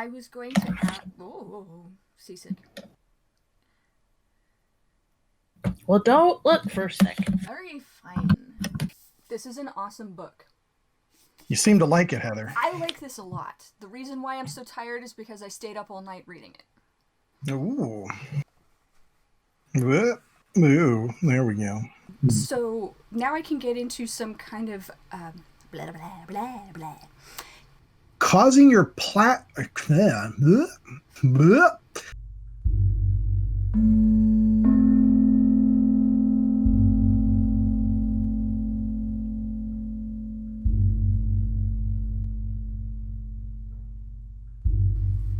I was going to ask. Oh, seasick. Well, don't look for a second. Alright, fine. This is an awesome book. You seem to like it, Heather. I like this a lot. The reason why I'm so tired is because I stayed up all night reading it. Ooh. Ooh, there we go. So now I can get into some kind of blah blah blah blah. Causing your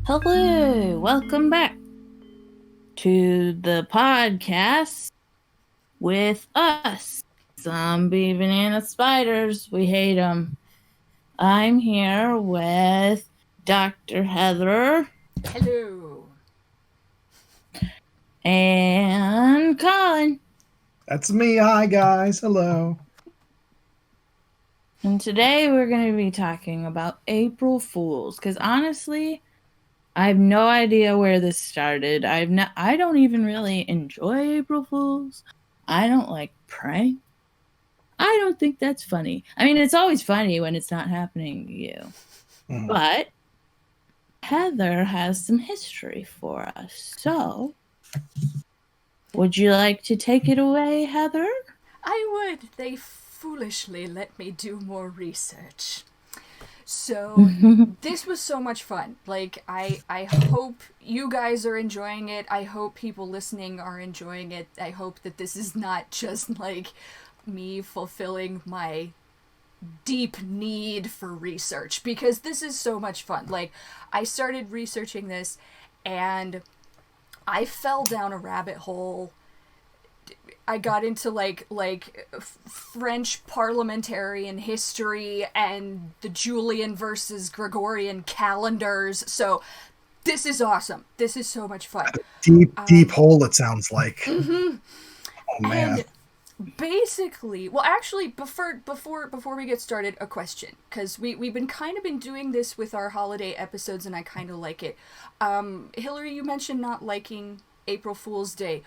Hello, welcome back to the podcast with us, ZombieBananaSpiders. We hate them. I'm here with Dr. Heather. Hello. And Colin. That's me. Hi, guys. Hello. And today we're going to be talking about April Fools, because honestly, I have no idea where this started. I don't even really enjoy April Fools. I don't like prank. I don't think that's funny. I mean, it's always funny when it's not happening to you. Mhm. But Heather has some history for us. So, would you like to take it away, Heather? I would. They foolishly let me do more research. So this was so much fun. Like, I hope you guys are enjoying it. I hope people listening are enjoying it. I hope that this is not just like me fulfilling my deep need for research, because this is so much fun. Like, I started researching this and I fell down a rabbit hole. I got into like French parliamentarian history and the Julian versus Gregorian calendars. So this is awesome. This is so much fun. Deep hole, it sounds like. Mm-hmm. Oh, man. And basically, well, actually, before we get started, a question, because we've been kind of been doing this with our holiday episodes, and I kind of like it. Hilary, you mentioned not liking April Fool's Day.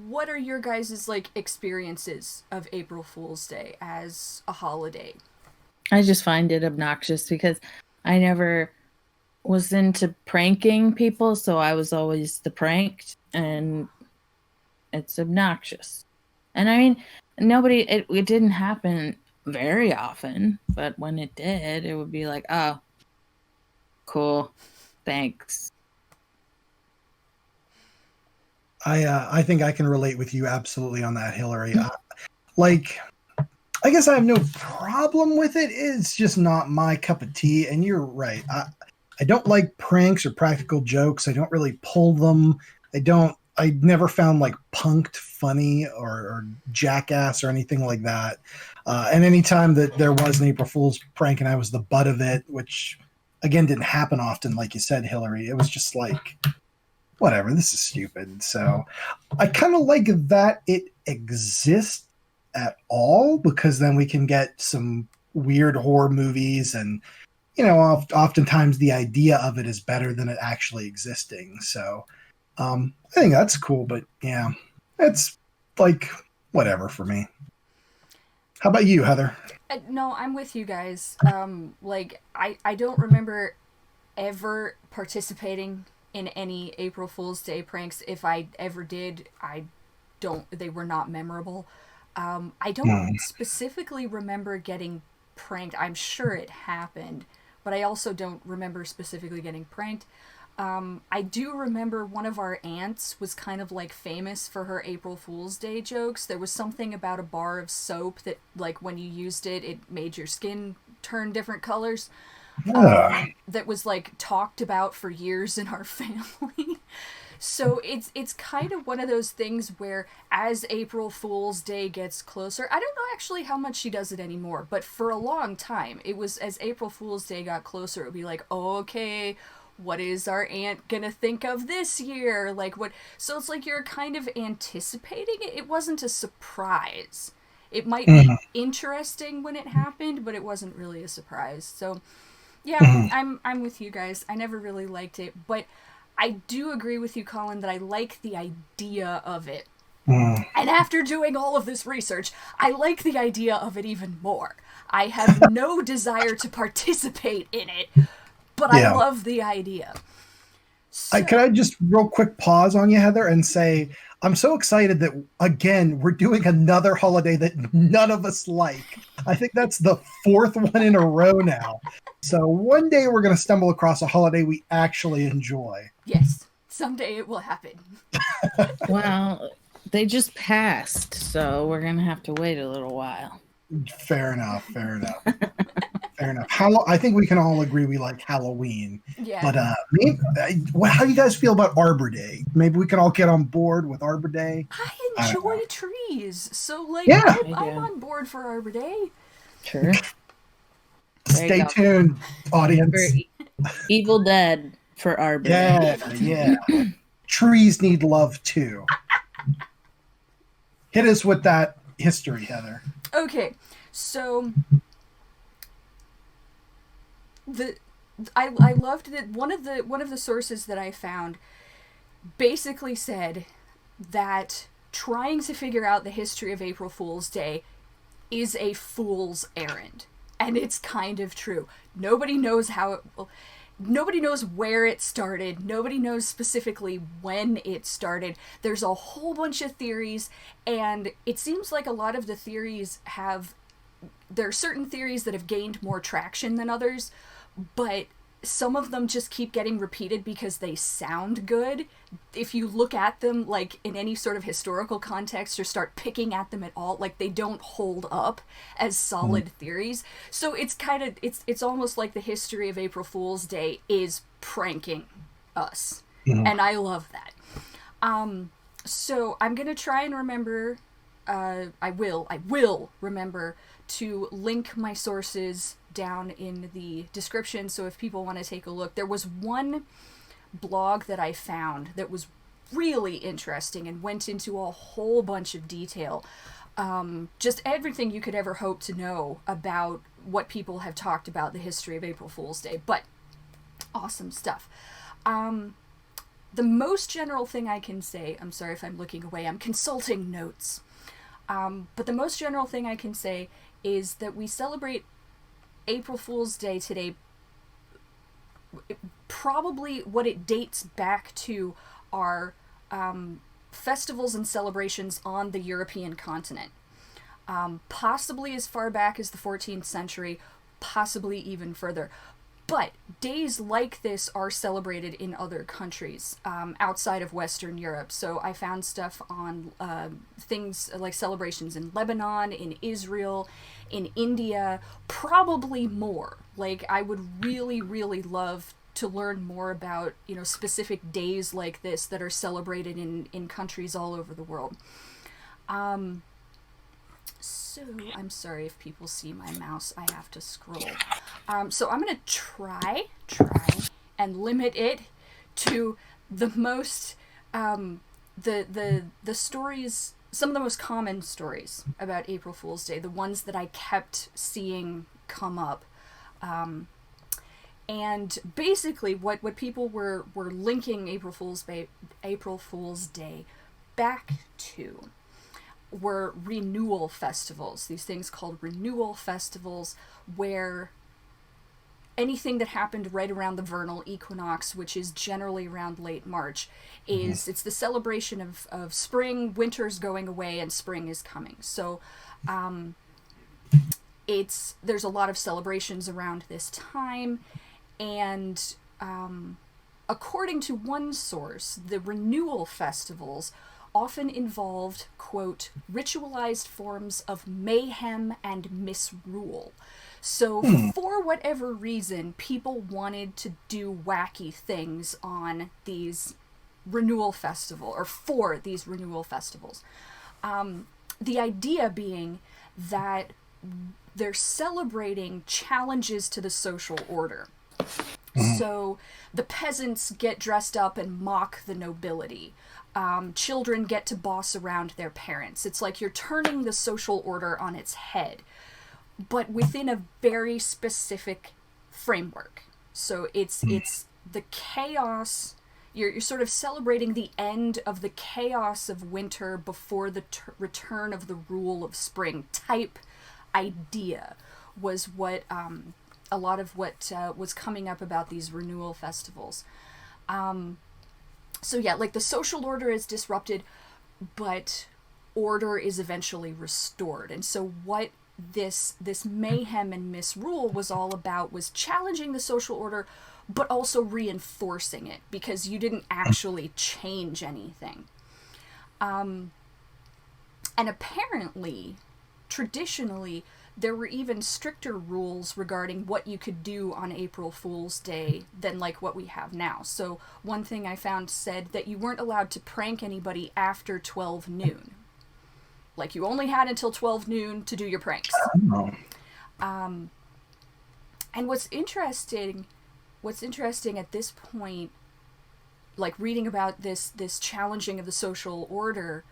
What are your guys' like experiences of April Fool's Day as a holiday? I just find it obnoxious because I never was into pranking people, so I was always the pranked, and it's obnoxious. And I mean, it didn't happen very often, but when it did, it would be like, oh, cool, thanks. I think I can relate with you absolutely on that, Hilary. I guess I have no problem with it. It's just not my cup of tea. And you're right. I don't like pranks or practical jokes. I don't really pull them. I never found like punked funny or jackass or anything like that. And anytime that there was an April Fool's prank and I was the butt of it, which again didn't happen often, like you said, Hilary, it was just like, whatever, this is stupid. So I kind of like that it exists at all, because then we can get some weird horror movies, and oftentimes the idea of it is better than it actually existing. So I think that's cool, but yeah, it's like whatever for me. How about you, Heather? No, I'm with you guys. Like, I don't remember ever participating in any April Fool's Day pranks. If I ever did, they were not memorable. I don't specifically remember getting pranked. I'm sure it happened, but I also don't remember specifically getting pranked. I do remember one of our aunts was kind of like famous for her April Fool's Day jokes. There was something about a bar of soap that, like, when you used it, it made your skin turn different colors. That was like talked about for years in our family. So it's kind of one of those things where, as April Fool's Day gets closer, I don't know actually how much she does it anymore, but for a long time, it was, as April Fool's Day got closer, it would be like, oh, okay, what is our aunt gonna think of this year? Like, what? So it's like you're kind of anticipating it. It wasn't a surprise. It might be interesting when it happened, but it wasn't really a surprise. So Yeah, I'm with you guys. I never really liked it, but I do agree with you, Colin, that I like the idea of it. And after doing all of this research, I like the idea of it even more. I have no desire to participate in it, but I love the idea. So, Can I just real quick pause on you, Heather, and say I'm so excited that, again, we're doing another holiday that none of us like. I think that's the fourth one in a row now. So one day we're going to stumble across a holiday we actually enjoy. yes, someday it will happen. Well, they just passed, so we're going to have to wait a little while. Fair enough. Fair enough. I think we can all agree we like Halloween. Yeah. But how do you guys feel about Arbor Day? Maybe we can all get on board with Arbor Day. I enjoy trees, so like I'm on board for Arbor Day. Sure. Stay tuned, audience. Evil Dead for Arbor Day. Yeah. Trees need love too. Hit us with that history, Heather. Okay, so I loved that one of the sources that I found basically said that trying to figure out the history of April Fool's Day is a fool's errand. And it's kind of true. Nobody knows nobody knows where it started. Nobody knows specifically when it started. There's a whole bunch of theories, and it seems like a lot of the theories there are certain theories that have gained more traction than others, but some of them just keep getting repeated because they sound good. If you look at them like in any sort of historical context or start picking at them at all, like they don't hold up as solid theories. So it's kind of it's almost like the history of April Fool's Day is pranking us. And I love that. So I'm going to try and remember I will remember to link my sources down in the description, so if people want to take a look. There was one blog that I found that was really interesting and went into a whole bunch of detail. Just everything you could ever hope to know about what people have talked about the history of April Fool's Day, but awesome stuff. The most general thing I can say, I'm sorry if I'm looking away, I'm consulting notes. But the most general thing I can say is that we celebrate April Fool's Day today. Probably what it dates back to are festivals and celebrations on the European continent. Possibly as far back as the 14th century, possibly even further. But days like this are celebrated in other countries outside of Western Europe. So I found stuff on things like celebrations in Lebanon, in Israel, in India, probably more. Like, I would really, really love to learn more about, specific days like this that are celebrated in countries all over the world. So, I'm sorry if people see my mouse, I have to scroll. So I'm going to try and limit it to the most, the stories, some of the most common stories about April Fool's Day, the ones that I kept seeing come up. And basically what people were linking April Fool's Day back to were renewal festivals, these things called renewal festivals, where anything that happened right around the vernal equinox, which is generally around late March, it's the celebration of spring, winter's going away, and spring is coming. So there's a lot of celebrations around this time, and according to one source, the renewal festivals often involved, quote, ritualized forms of mayhem and misrule. So for whatever reason, people wanted to do wacky things on these renewal festival, or for these renewal festivals. The idea being that they're celebrating challenges to the social order. So the peasants get dressed up and mock the nobility. Children get to boss around their parents. It's like you're turning the social order on its head, but within a very specific framework. So it's the chaos. You're sort of celebrating the end of the chaos of winter before the return of the rule of spring type idea was what a lot of what was coming up about these renewal festivals. So yeah, like the social order is disrupted, but order is eventually restored. And so what this mayhem and misrule was all about was challenging the social order, but also reinforcing it, because you didn't actually change anything. And apparently, traditionally, there were even stricter rules regarding what you could do on April Fool's Day than like what we have now. So one thing I found said that you weren't allowed to prank anybody after 12 noon. Like you only had until 12 noon to do your pranks. Oh. And what's interesting at this point, like reading about this challenging of the social order,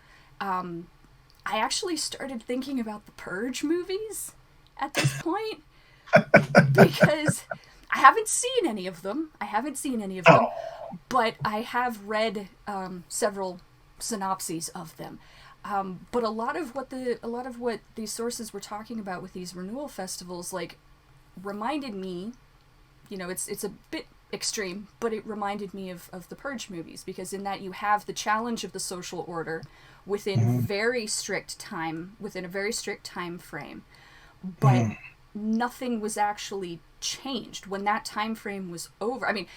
I actually started thinking about the Purge movies at this point, because I haven't seen any of them. But I have read several synopses of them. But a lot of what these sources were talking about with these renewal festivals, like, reminded me, you know, it's a bit extreme, but it reminded me of the Purge movies, because in that you have the challenge of the social order within a very strict time frame, but nothing was actually changed when that time frame was over. I mean,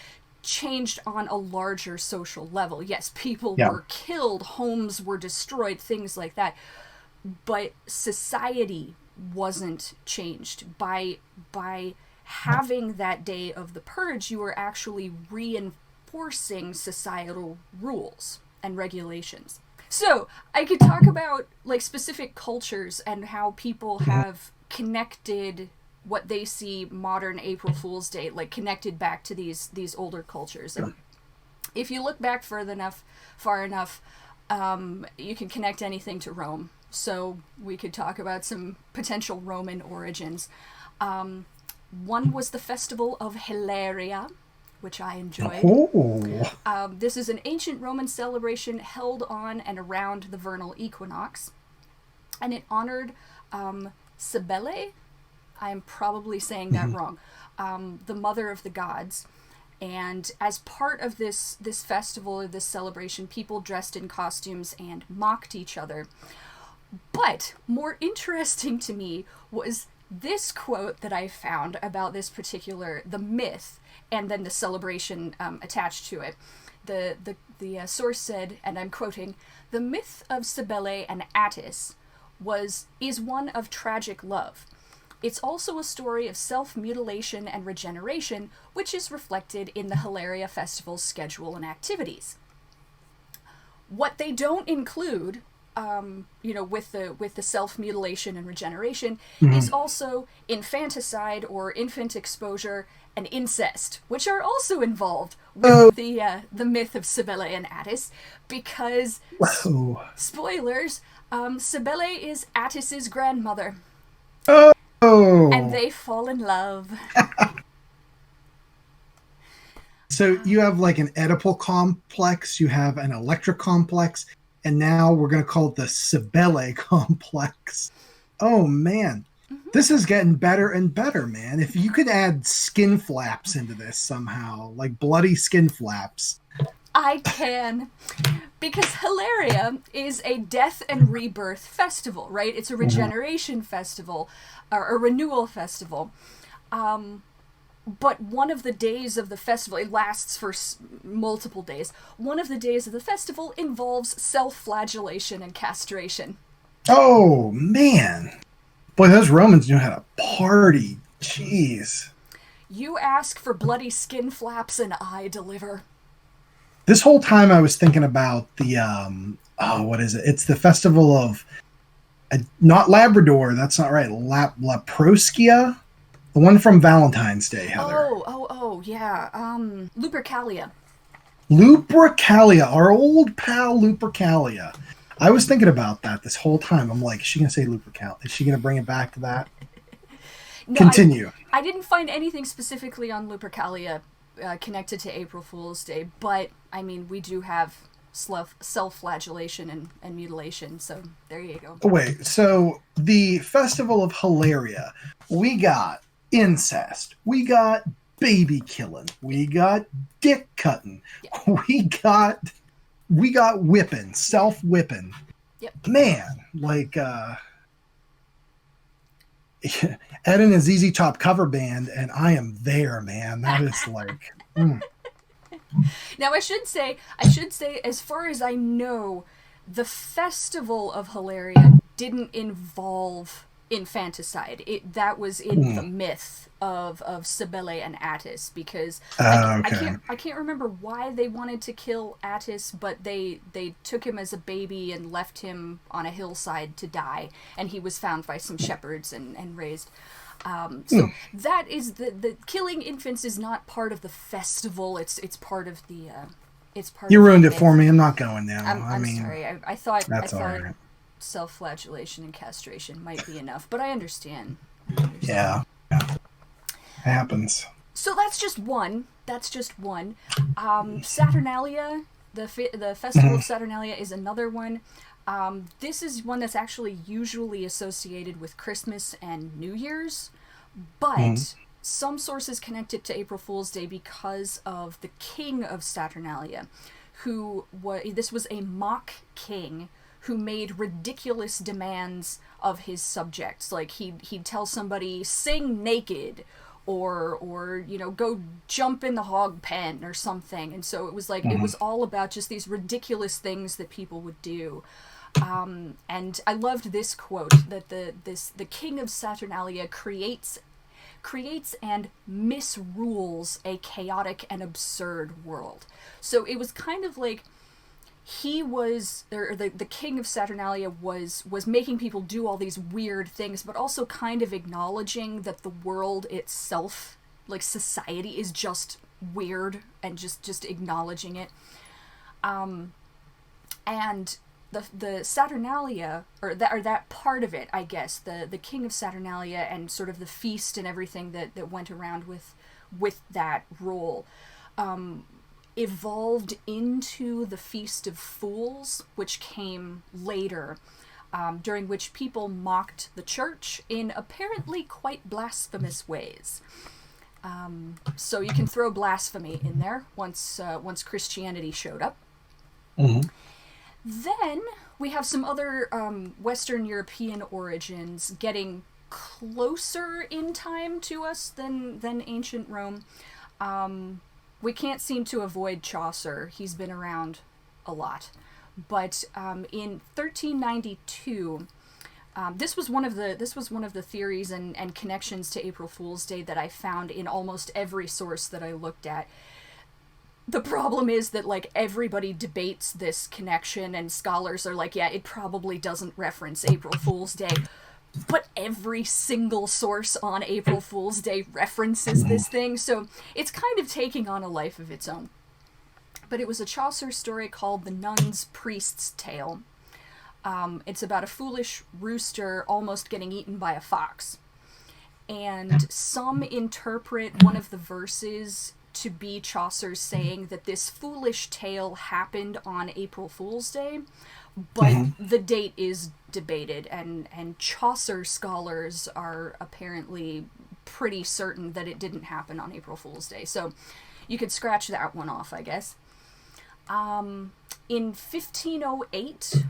changed on a larger social level. Yes, people were killed, homes were destroyed, things like that, but society wasn't changed. By having that day of the purge, you were actually reinforcing societal rules and regulations. So I could talk about like specific cultures and how people have connected what they see modern April Fool's Day, like connected back to these older cultures. And if you look back far enough, you can connect anything to Rome. So we could talk about some potential Roman origins. One was the Festival of Hilaria, which I enjoyed. This is an ancient Roman celebration held on and around the vernal equinox, and it honored Cybele. I am probably saying that wrong. The mother of the gods. And as part of this festival or this celebration, people dressed in costumes and mocked each other. But more interesting to me was this quote that I found about this particular, the myth, and then the celebration attached to it. The source said, and I'm quoting, "The myth of Cybele and Attis is one of tragic love. It's also a story of self-mutilation and regeneration, which is reflected in the Hilaria Festival's schedule and activities." What they don't include, with the self-mutilation and regeneration, is also infanticide or infant exposure and incest, which are also involved with the myth of Cybele and Attis, because spoilers, Cybele is Attis's grandmother. And they fall in love. So you have like an Oedipal complex, you have an Electra complex, and now we're going to call it the Cybele complex. Oh, man. This is getting better and better, man. If you could add skin flaps into this somehow, like bloody skin flaps. I can. Because Hilaria is a death and rebirth festival, right? It's a regeneration festival, or a renewal festival. But one of the days of the festival, it lasts for multiple days. One of the days of the festival involves self-flagellation and castration. Oh, man. Boy, those Romans knew how to party. Jeez. You ask for bloody skin flaps and I deliver. This whole time I was thinking about the, what is it? It's the festival of, not Labrador, that's not right, Laproskia? The one from Valentine's Day, Heather. Yeah. Lupercalia. Lupercalia, our old pal Lupercalia. I was thinking about that this whole time. I'm like, is she going to say Lupercalia? Is she going to bring it back to that? No, Continue. I didn't find anything specifically on Lupercalia connected to April Fool's Day, but I mean, we do have self-flagellation and mutilation, so there you go. Wait, so the Festival of Hilaria, we got incest, we got baby killing, we got dick cutting, we got whipping, self-whipping. Yep. Man, like Ed and his ZZ Top cover band, and I am there, man. That is like. Now I should say, as far as I know, the Festival of Hilaria didn't involve infanticide. That was in the myth of Cybele and Attis, because I can't remember why they wanted to kill Attis, but they took him as a baby and left him on a hillside to die, and he was found by some shepherds and raised. So that is the killing infants is not part of the festival. It's part of the it's part. You ruined it for me. I'm not going now. I'm sorry. I thought right. Self-flagellation and castration might be enough, but I understand. Yeah. It happens. So that's just one. Saturnalia, the Festival of Saturnalia is another one. This is one that's actually usually associated with Christmas and New Year's, but some sources connect it to April Fool's Day because of the king of Saturnalia, this was a mock king who made ridiculous demands of his subjects. Like he'd tell somebody, sing naked, or go jump in the hog pen or something. And so it was like it was all about just these ridiculous things that people would do. And I loved this quote that the king of Saturnalia creates and misrules a chaotic and absurd world. So it was kind of like the king of Saturnalia was making people do all these weird things, but also kind of acknowledging that the world itself, like society, is just weird, and just acknowledging it. And the Saturnalia, or that part of it, I guess, the king of Saturnalia and sort of the feast and everything that went around with that role, evolved into the Feast of Fools, which came later, during which people mocked the church in apparently quite blasphemous ways. So you can throw blasphemy in there once Christianity showed up. Then we have some other Western European origins getting closer in time to us than ancient Rome. We can't seem to avoid Chaucer. He's been around a lot. But in 1392, this was one of the theories and connections to April Fool's Day that I found in almost every source that I looked at. The problem is that, like, everybody debates this connection, and scholars are like, yeah, it probably doesn't reference April Fool's Day. But every single source on April Fool's Day references this thing, so it's kind of taking on a life of its own. But it was a Chaucer story called The Nun's Priest's Tale. It's about a foolish rooster almost getting eaten by a fox. And some interpret one of the verses to be Chaucer saying that this foolish tale happened on April Fool's Day, but the date is debated, and Chaucer scholars are apparently pretty certain that it didn't happen on April Fool's Day. So you could scratch that one off, I guess. In 1508,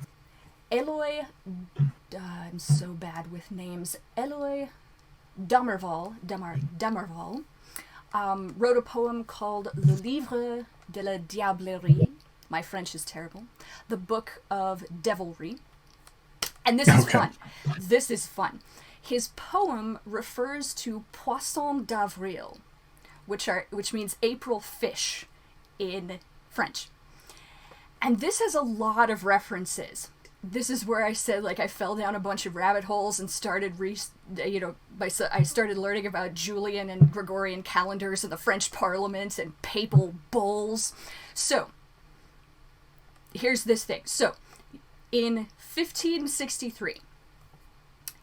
Eloy, I'm so bad with names, Eloy Damerval, wrote a poem called Le Livre de la Diablerie. My French is terrible. The Book of Devilry. And this is fun. This is fun. His poem refers to Poisson d'Avril, which means April fish in French. And this has a lot of references. This is where I said, like, I fell down a bunch of rabbit holes and started I started learning about Julian and Gregorian calendars and the French Parliament and papal bulls. So, here's this thing. So, in 1563,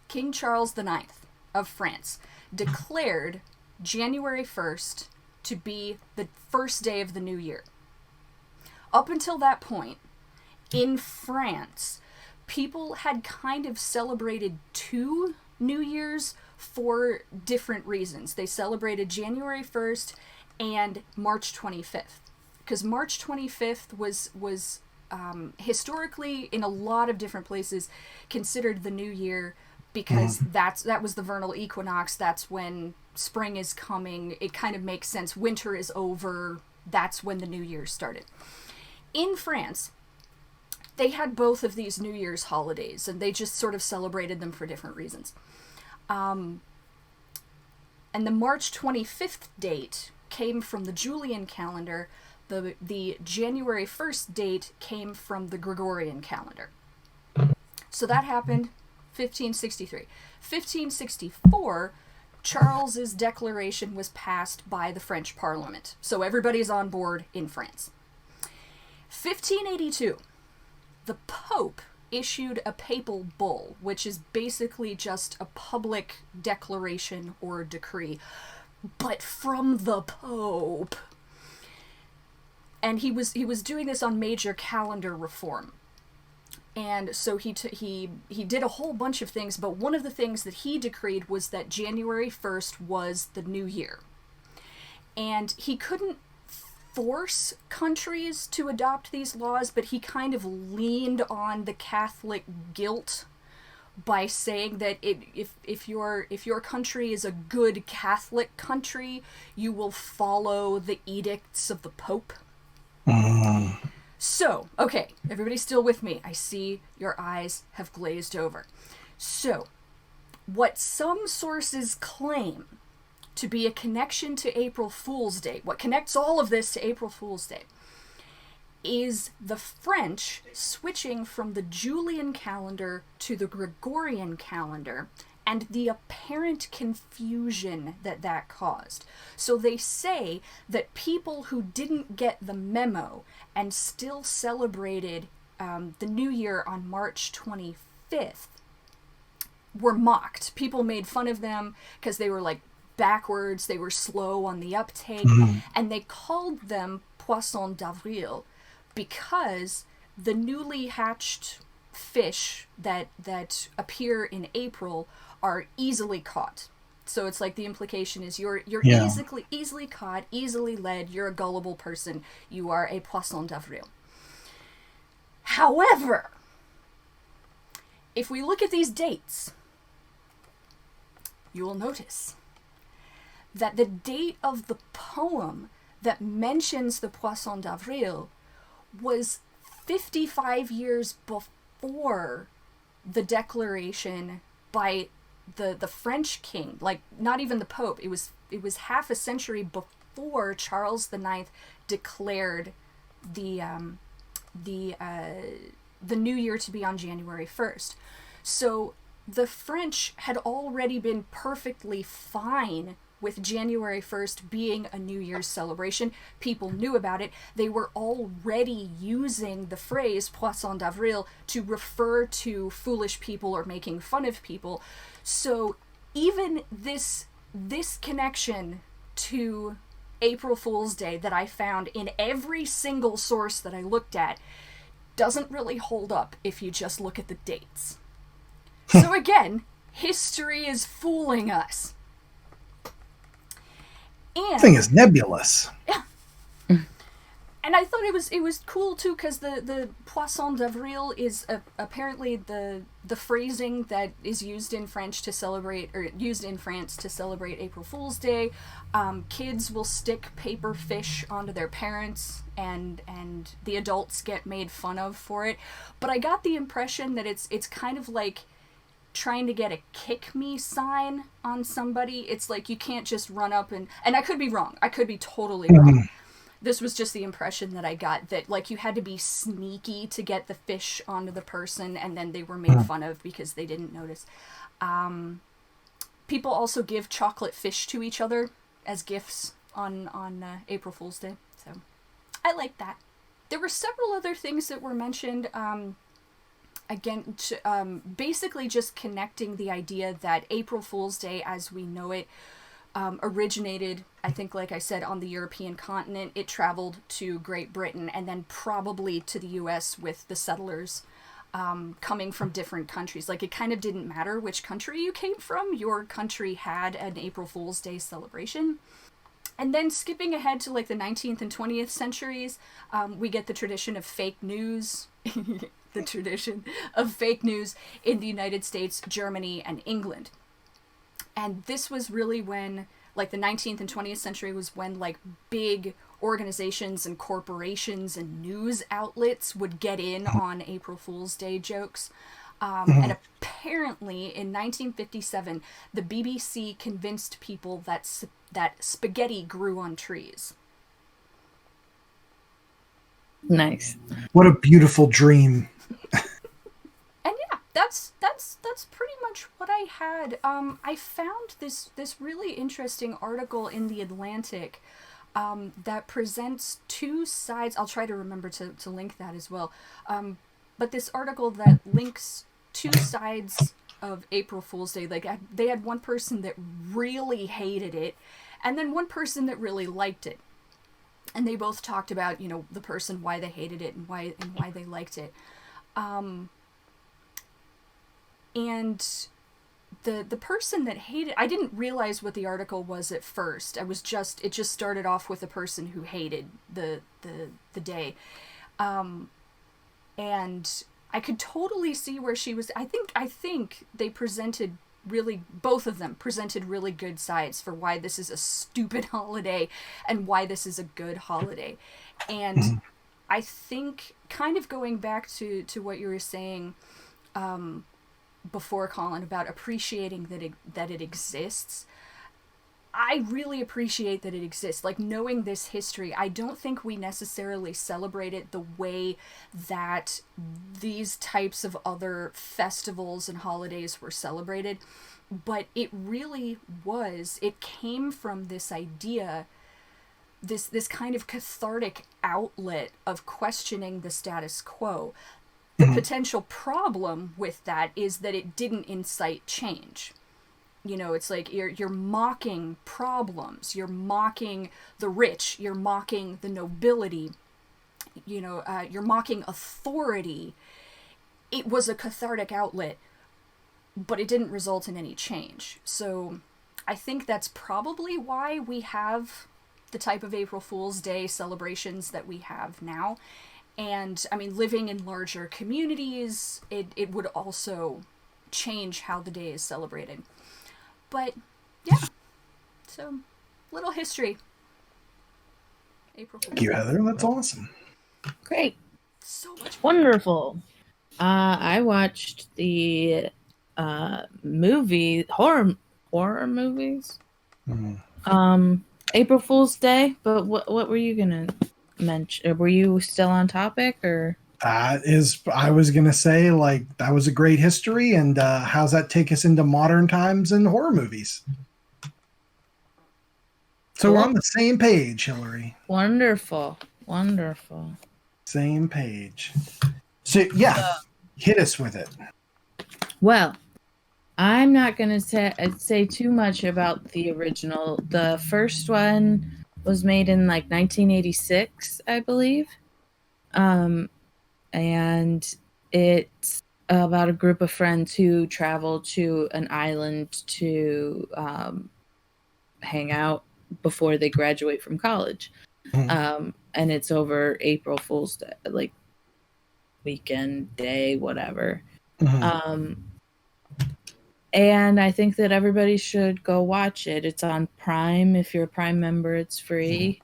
King Charles IX of France declared January 1st to be the first day of the new year. Up until that point, in France, people had kind of celebrated 2 New Years for different reasons. They celebrated January 1st and March 25th. Because March 25th was historically, in a lot of different places, considered the new year, because that was the vernal equinox. That's when spring is coming. It kind of makes sense. Winter is over. That's when the new year started. In France, they had both of these New Year's holidays, and they just sort of celebrated them for different reasons. And the March 25th date came from the Julian calendar. The January 1st date came from the Gregorian calendar. So that happened 1563. 1564, Charles's declaration was passed by the French Parliament. So everybody's on board in France. 1582, the Pope issued a papal bull, which is basically just a public declaration or decree, but from the Pope. And he was doing this on major calendar reform. And so he did a whole bunch of things, but one of the things that he decreed was that January 1st was the new year. And he couldn't force countries to adopt these laws, but he kind of leaned on the Catholic guilt by saying that if your country is a good Catholic country, you will follow the edicts of the Pope. So, okay, everybody's still with me. I see your eyes have glazed over. So, what some sources claim to be a connection to April Fool's Day, what connects all of this to April Fool's Day, is the French switching from the Julian calendar to the Gregorian calendar, and the apparent confusion that caused. So they say that people who didn't get the memo and still celebrated the New Year on March 25th were mocked. People made fun of them because they were like backwards, they were slow on the uptake, and they called them Poissons d'Avril because the newly hatched fish that appear in April are easily caught. So it's like the implication is you're easily caught, easily led, you're a gullible person, you are a Poisson d'Avril. However, if we look at these dates, you will notice that the date of the poem that mentions the Poisson d'Avril was 55 years before the declaration by the French king, like not even the Pope. It was half a century before Charles IX declared the new year to be on January 1st. So the French had already been perfectly fine with January 1st being a New Year's celebration. People knew about it. They were already using the phrase Poisson d'Avril to refer to foolish people or making fun of people. So even this connection to April Fool's Day that I found in every single source that I looked at doesn't really hold up if you just look at the dates. So again, history is fooling us. And thing is nebulous. Yeah. And I thought it was cool too, because the Poisson d'Avril is apparently the phrasing that is used in French to celebrate, or used in France to celebrate April Fool's Day. Kids will stick paper fish onto their parents, and the adults get made fun of for it. But I got the impression that it's kind of like trying to get a kick me sign on somebody. It's like you can't just run up and I could be wrong. I could be totally wrong. This was just the impression that I got, that like you had to be sneaky to get the fish onto the person, and then they were made fun of because they didn't notice. People also give chocolate fish to each other as gifts on April Fool's Day. So I like that. There were several other things that were mentioned. Again, basically just connecting the idea that April Fool's Day, as we know it, originated, I think, like I said, on the European continent. It traveled to Great Britain and then probably to the US with the settlers coming from different countries. Like, it kind of didn't matter which country you came from, your country had an April Fool's Day celebration. And then skipping ahead to like the 19th and 20th centuries, we get the tradition of fake news. The tradition of fake news in the United States, Germany, and England. And this was really when, like, the 19th and 20th century was when, like, big organizations and corporations and news outlets would get in on April Fool's Day jokes. And apparently, in 1957, the BBC convinced people that spaghetti grew on trees. Nice. What a beautiful dream. And yeah, that's pretty much what I had. I found this really interesting article in The Atlantic that presents two sides. I'll try to remember to link that as well. But this article that links two sides of April Fool's Day. Like, they had one person that really hated it, and then one person that really liked it. And they both talked about, you know, the person, why they hated it and why they liked it. And the person that hated, I didn't realize what the article was at first. It just started off with a person who hated the day. And I could totally see where she was. I think they presented both of them presented really good sides for why this is a stupid holiday and why this is a good holiday. And I think, kind of going back to what you were saying before, Colin, about appreciating that it exists, I really appreciate that it exists. Like, knowing this history, I don't think we necessarily celebrate it the way that these types of other festivals and holidays were celebrated, but it really was. It came from this idea, this kind of cathartic outlet of questioning the status quo. The potential problem with that is that it didn't incite change. You know, it's like you're mocking problems, you're mocking the rich, you're mocking the nobility, you know, you're mocking authority. It was a cathartic outlet, but it didn't result in any change. So I think that's probably why we have the type of April Fool's Day celebrations that we have now. And, I mean, living in larger communities, it would also change how the day is celebrated. But, yeah. So, little history. April Fool's. Thank you, Heather. That's awesome. Great. So much fun. Wonderful. I watched the horror movies. April Fool's Day, but what were you gonna mention? Were you still on topic, or? I was going to say, like, that was a great history, and how's that take us into modern times and horror movies? So Cool. we're on the same page, Hilary. Wonderful. Same page. So, yeah, hit us with it. Well, I'm not going to say too much about the original. The first one was made in, like, 1986, I believe. And it's about a group of friends who travel to an island to hang out before they graduate from college. And it's over April Fool's Day, like weekend day, whatever. And I think that everybody should go watch it. It's on Prime. If you're a Prime member, it's free.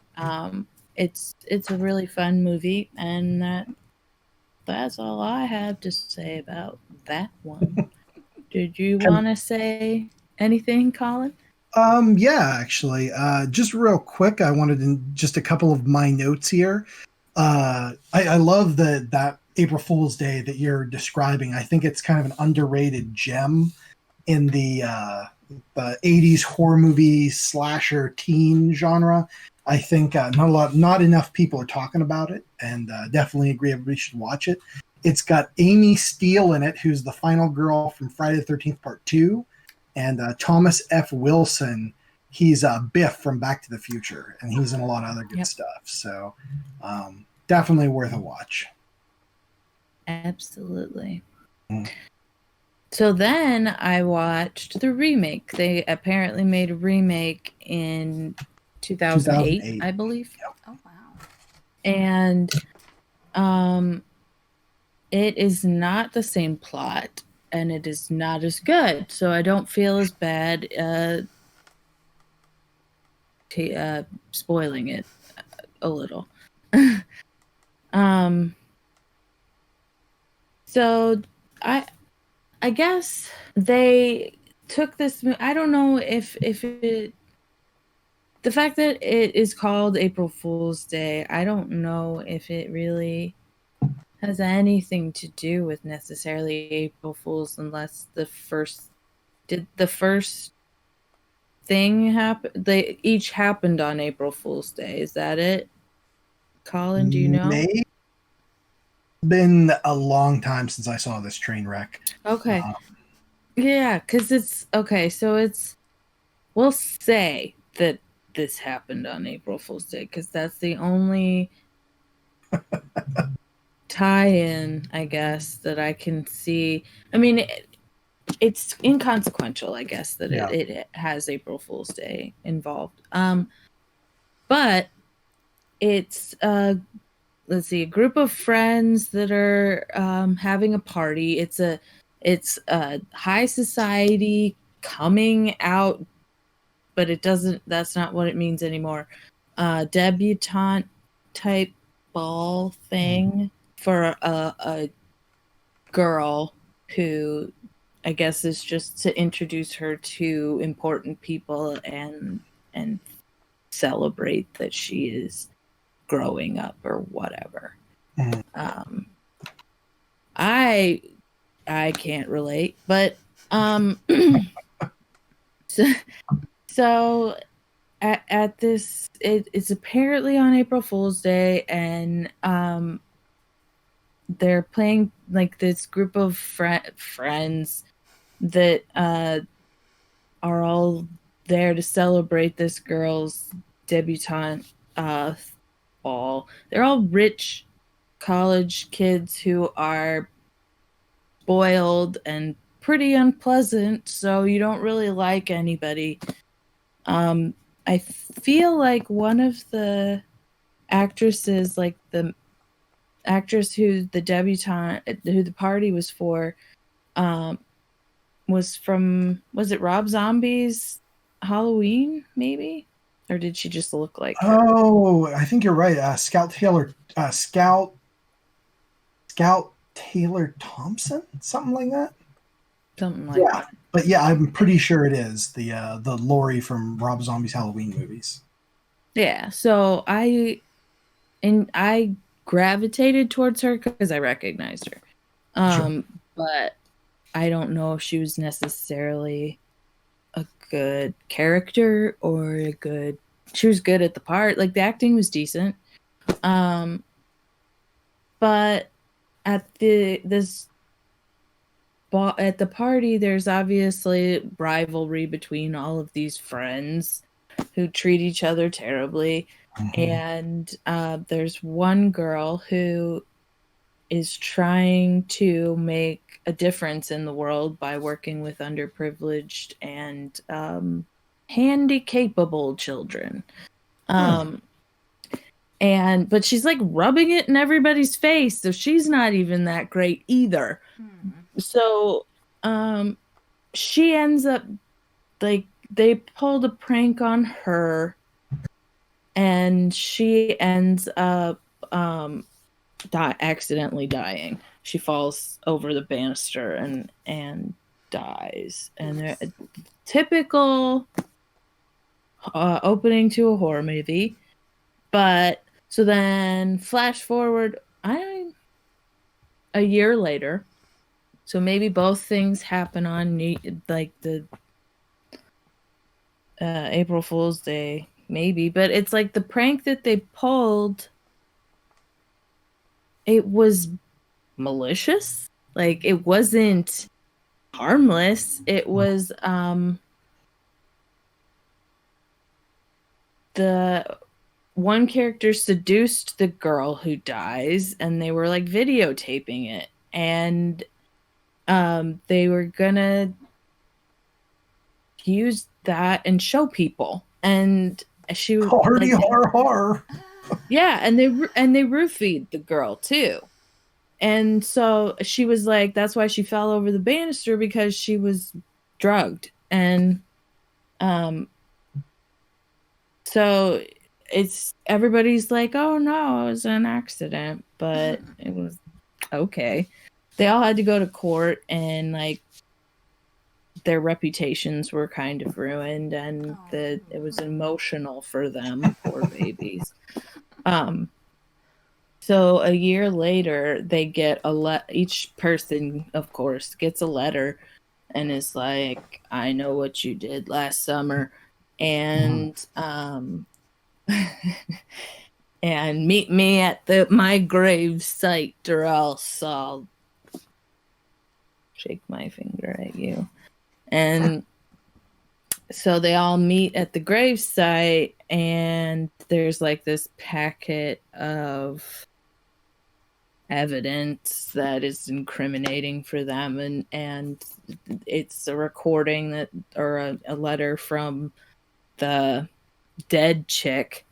It's a really fun movie, and that's all I have to say about that one. Did you want to say anything, Colin? Yeah, actually. Just real quick, I wanted just a couple of my notes here. I love that April Fool's Day that you're describing. I think it's kind of an underrated gem in the 80s horror movie slasher teen genre. I think not enough people are talking about it, and definitely agree everybody should watch it. It's got Amy Steele in it, who's the final girl from Friday the 13th Part 2, and Thomas F. Wilson, he's Biff from Back to the Future, and he's in a lot of other good stuff. So definitely worth a watch. Absolutely. So then I watched the remake. They apparently made a remake in 2008, I believe. Yep. Oh wow. And it is not the same plot, and it is not as good. So I don't feel as bad spoiling it a little. So I guess they took this. I don't know if it. The fact that it is called April Fool's Day, I don't know if it really has anything to do with necessarily April Fools, unless the first thing happen. They each happened on April Fool's Day. Is that it? Colin, do you know? Maybe. Been a long time since I saw this train wreck. Okay. Yeah, because it's okay. So we'll say that this happened on April Fool's Day because that's the only tie-in, I guess, that I can see. I mean, it's inconsequential, I guess, that it has April Fool's Day involved. But it's let's see, a group of friends that are having a party. It's a high society coming out, but that's not what it means anymore. Debutante type ball thing for a girl who I guess is just to introduce her to important people and celebrate that she is growing up or whatever. I can't relate, but so at this it's apparently on April Fool's Day, and they're playing like this group of friends that are all there to celebrate this girl's debutante ball. They're all rich college kids who are spoiled and pretty unpleasant, so you don't really like anybody. I feel like one of the actresses, like the actress who the debutante, who the party was for, was it Rob Zombie's Halloween, maybe? Or did she just look like her? Oh, I think you're right. Scout Taylor Thompson, something like that. Something like that. But yeah, I'm pretty sure it is the Laurie from Rob Zombie's Halloween movies. Yeah, so I gravitated towards her because I recognized her. Sure. But I don't know if she was necessarily a good character or she was good at the part. Like the acting was decent. But at the party, there's obviously rivalry between all of these friends who treat each other terribly. And there's one girl who is trying to make a difference in the world by working with underprivileged and handy-capable children. But she's like rubbing it in everybody's face, so she's not even that great either. So she ends up, like, they pulled a prank on her, and she ends up accidentally dying. She falls over the banister and dies. And a typical opening to a horror movie. But so then flash forward a year later. So maybe both things happen on like the April Fool's Day, maybe. But it's like the prank that they pulled, it was malicious. Like it wasn't harmless. It was the one character seduced the girl who dies, and they were like videotaping it, and they were gonna use that and show people, and she was Hardy like, har. yeah, and they roofied the girl too. And so she was like, that's why she fell over the banister, because she was drugged. And so it's everybody's like, oh no, it was an accident, but it was okay. They all had to go to court, and like their reputations were kind of ruined, and it was emotional for them, poor babies. So a year later, they get each person, of course, gets a letter and is like, I know what you did last summer, and and meet me at my grave site, or else I'll shake my finger at you. And so they all meet at the grave site, and there's like this packet of evidence that is incriminating for them, and it's a recording that, or a letter from the dead chick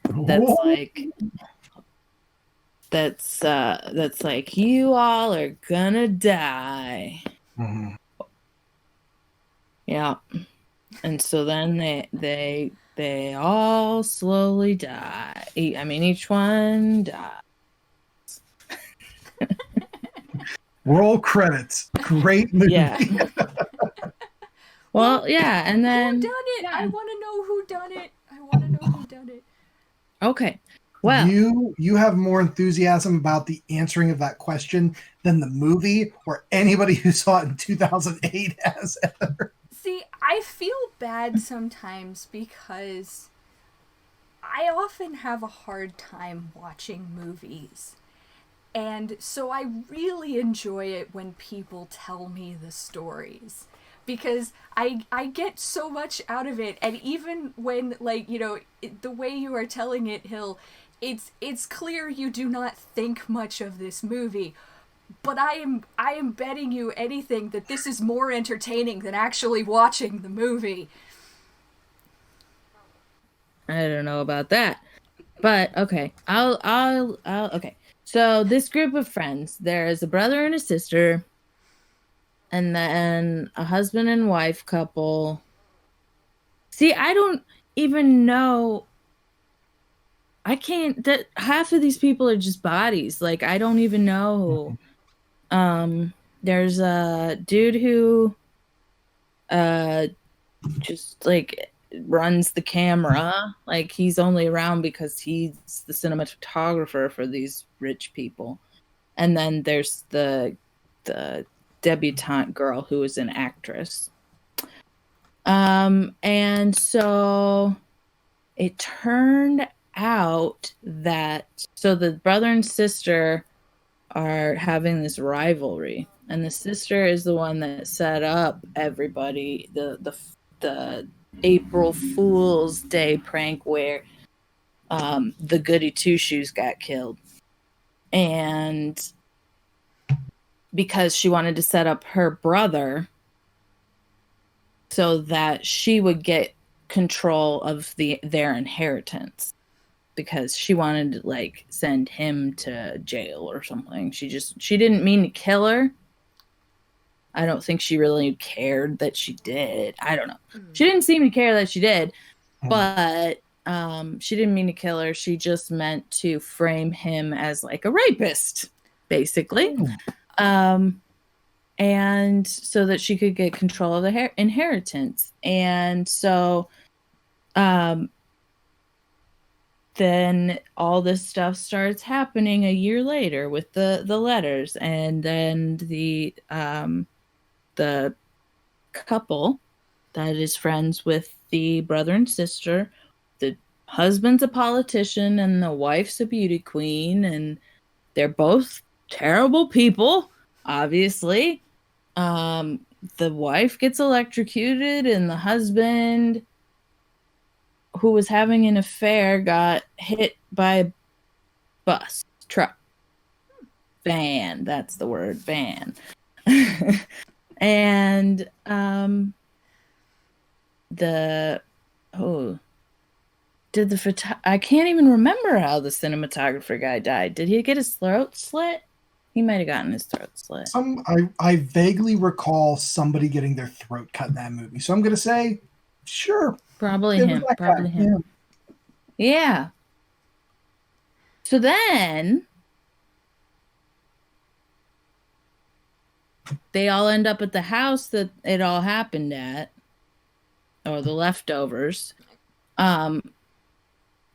that's like you all are gonna die. Mm-hmm. Yeah. And so then they all slowly die. I mean, each one dies. Roll credits. Great movie. Yeah. Well, yeah, and then who done it? Yeah. I want to know who done it. Okay. Well, you have more enthusiasm about the answering of that question than the movie or anybody who saw it in 2008 has ever. See, I feel bad sometimes because I often have a hard time watching movies. And so I really enjoy it when people tell me the stories, because I get so much out of it. And even when, like, you know, the way you are telling it, Hill, it's clear you do not think much of this movie. But I am betting you anything that this is more entertaining than actually watching the movie. I don't know about that. But okay. I'll okay. So this group of friends, there's a brother and a sister, and then a husband and wife couple. See, I don't even know. I can't. That half of these people are just bodies. Like, I don't even know. There's a dude who, just like runs the camera. Like, he's only around because he's the cinematographer for these rich people. And then there's the debutante girl who is an actress. And so it turned out that the brother and sister are having this rivalry, and the sister is the one that set up everybody, the April Fool's Day prank where the goody two shoes got killed. And because she wanted to set up her brother so that she would get control of their inheritance, because she wanted to like send him to jail or something. She didn't mean to kill her. I don't think she really cared that she did. I don't know. She didn't seem to care that she did, but she didn't mean to kill her. She just meant to frame him as like a rapist, basically. And so that she could get control of the inheritance. And so then all this stuff starts happening a year later with the letters. And then the couple that is friends with the brother and sister, the husband's a politician and the wife's a beauty queen, and they're both terrible people, obviously. The wife gets electrocuted, and the husband, who was having an affair got hit by a bus, truck, van. That's the word, van. And I can't even remember how the cinematographer guy died. Did he get his throat slit? He might have gotten his throat slit. I vaguely recall somebody getting their throat cut in that movie, so I'm gonna say, sure, Probably it was him. that Probably guy. him. Yeah. So then they all end up at the house that it all happened at, or the leftovers.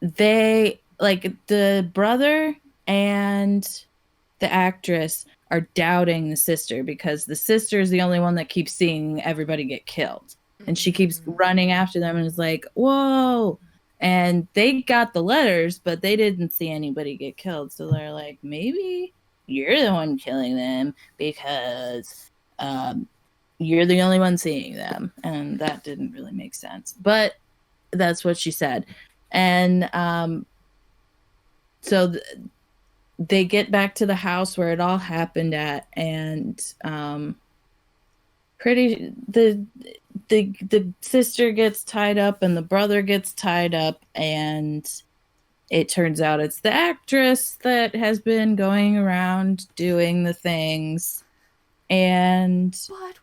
They, like, the brother and the actress are doubting the sister because the sister is the only one that keeps seeing everybody get killed. And she keeps running after them and is like, whoa. And they got the letters, but they didn't see anybody get killed. So they're like, maybe you're the one killing them because you're the only one seeing them. And that didn't really make sense. But that's what she said. And so they get back to the house where it all happened at, and the sister gets tied up and the brother gets tied up, and it turns out it's the actress that has been going around doing the things. And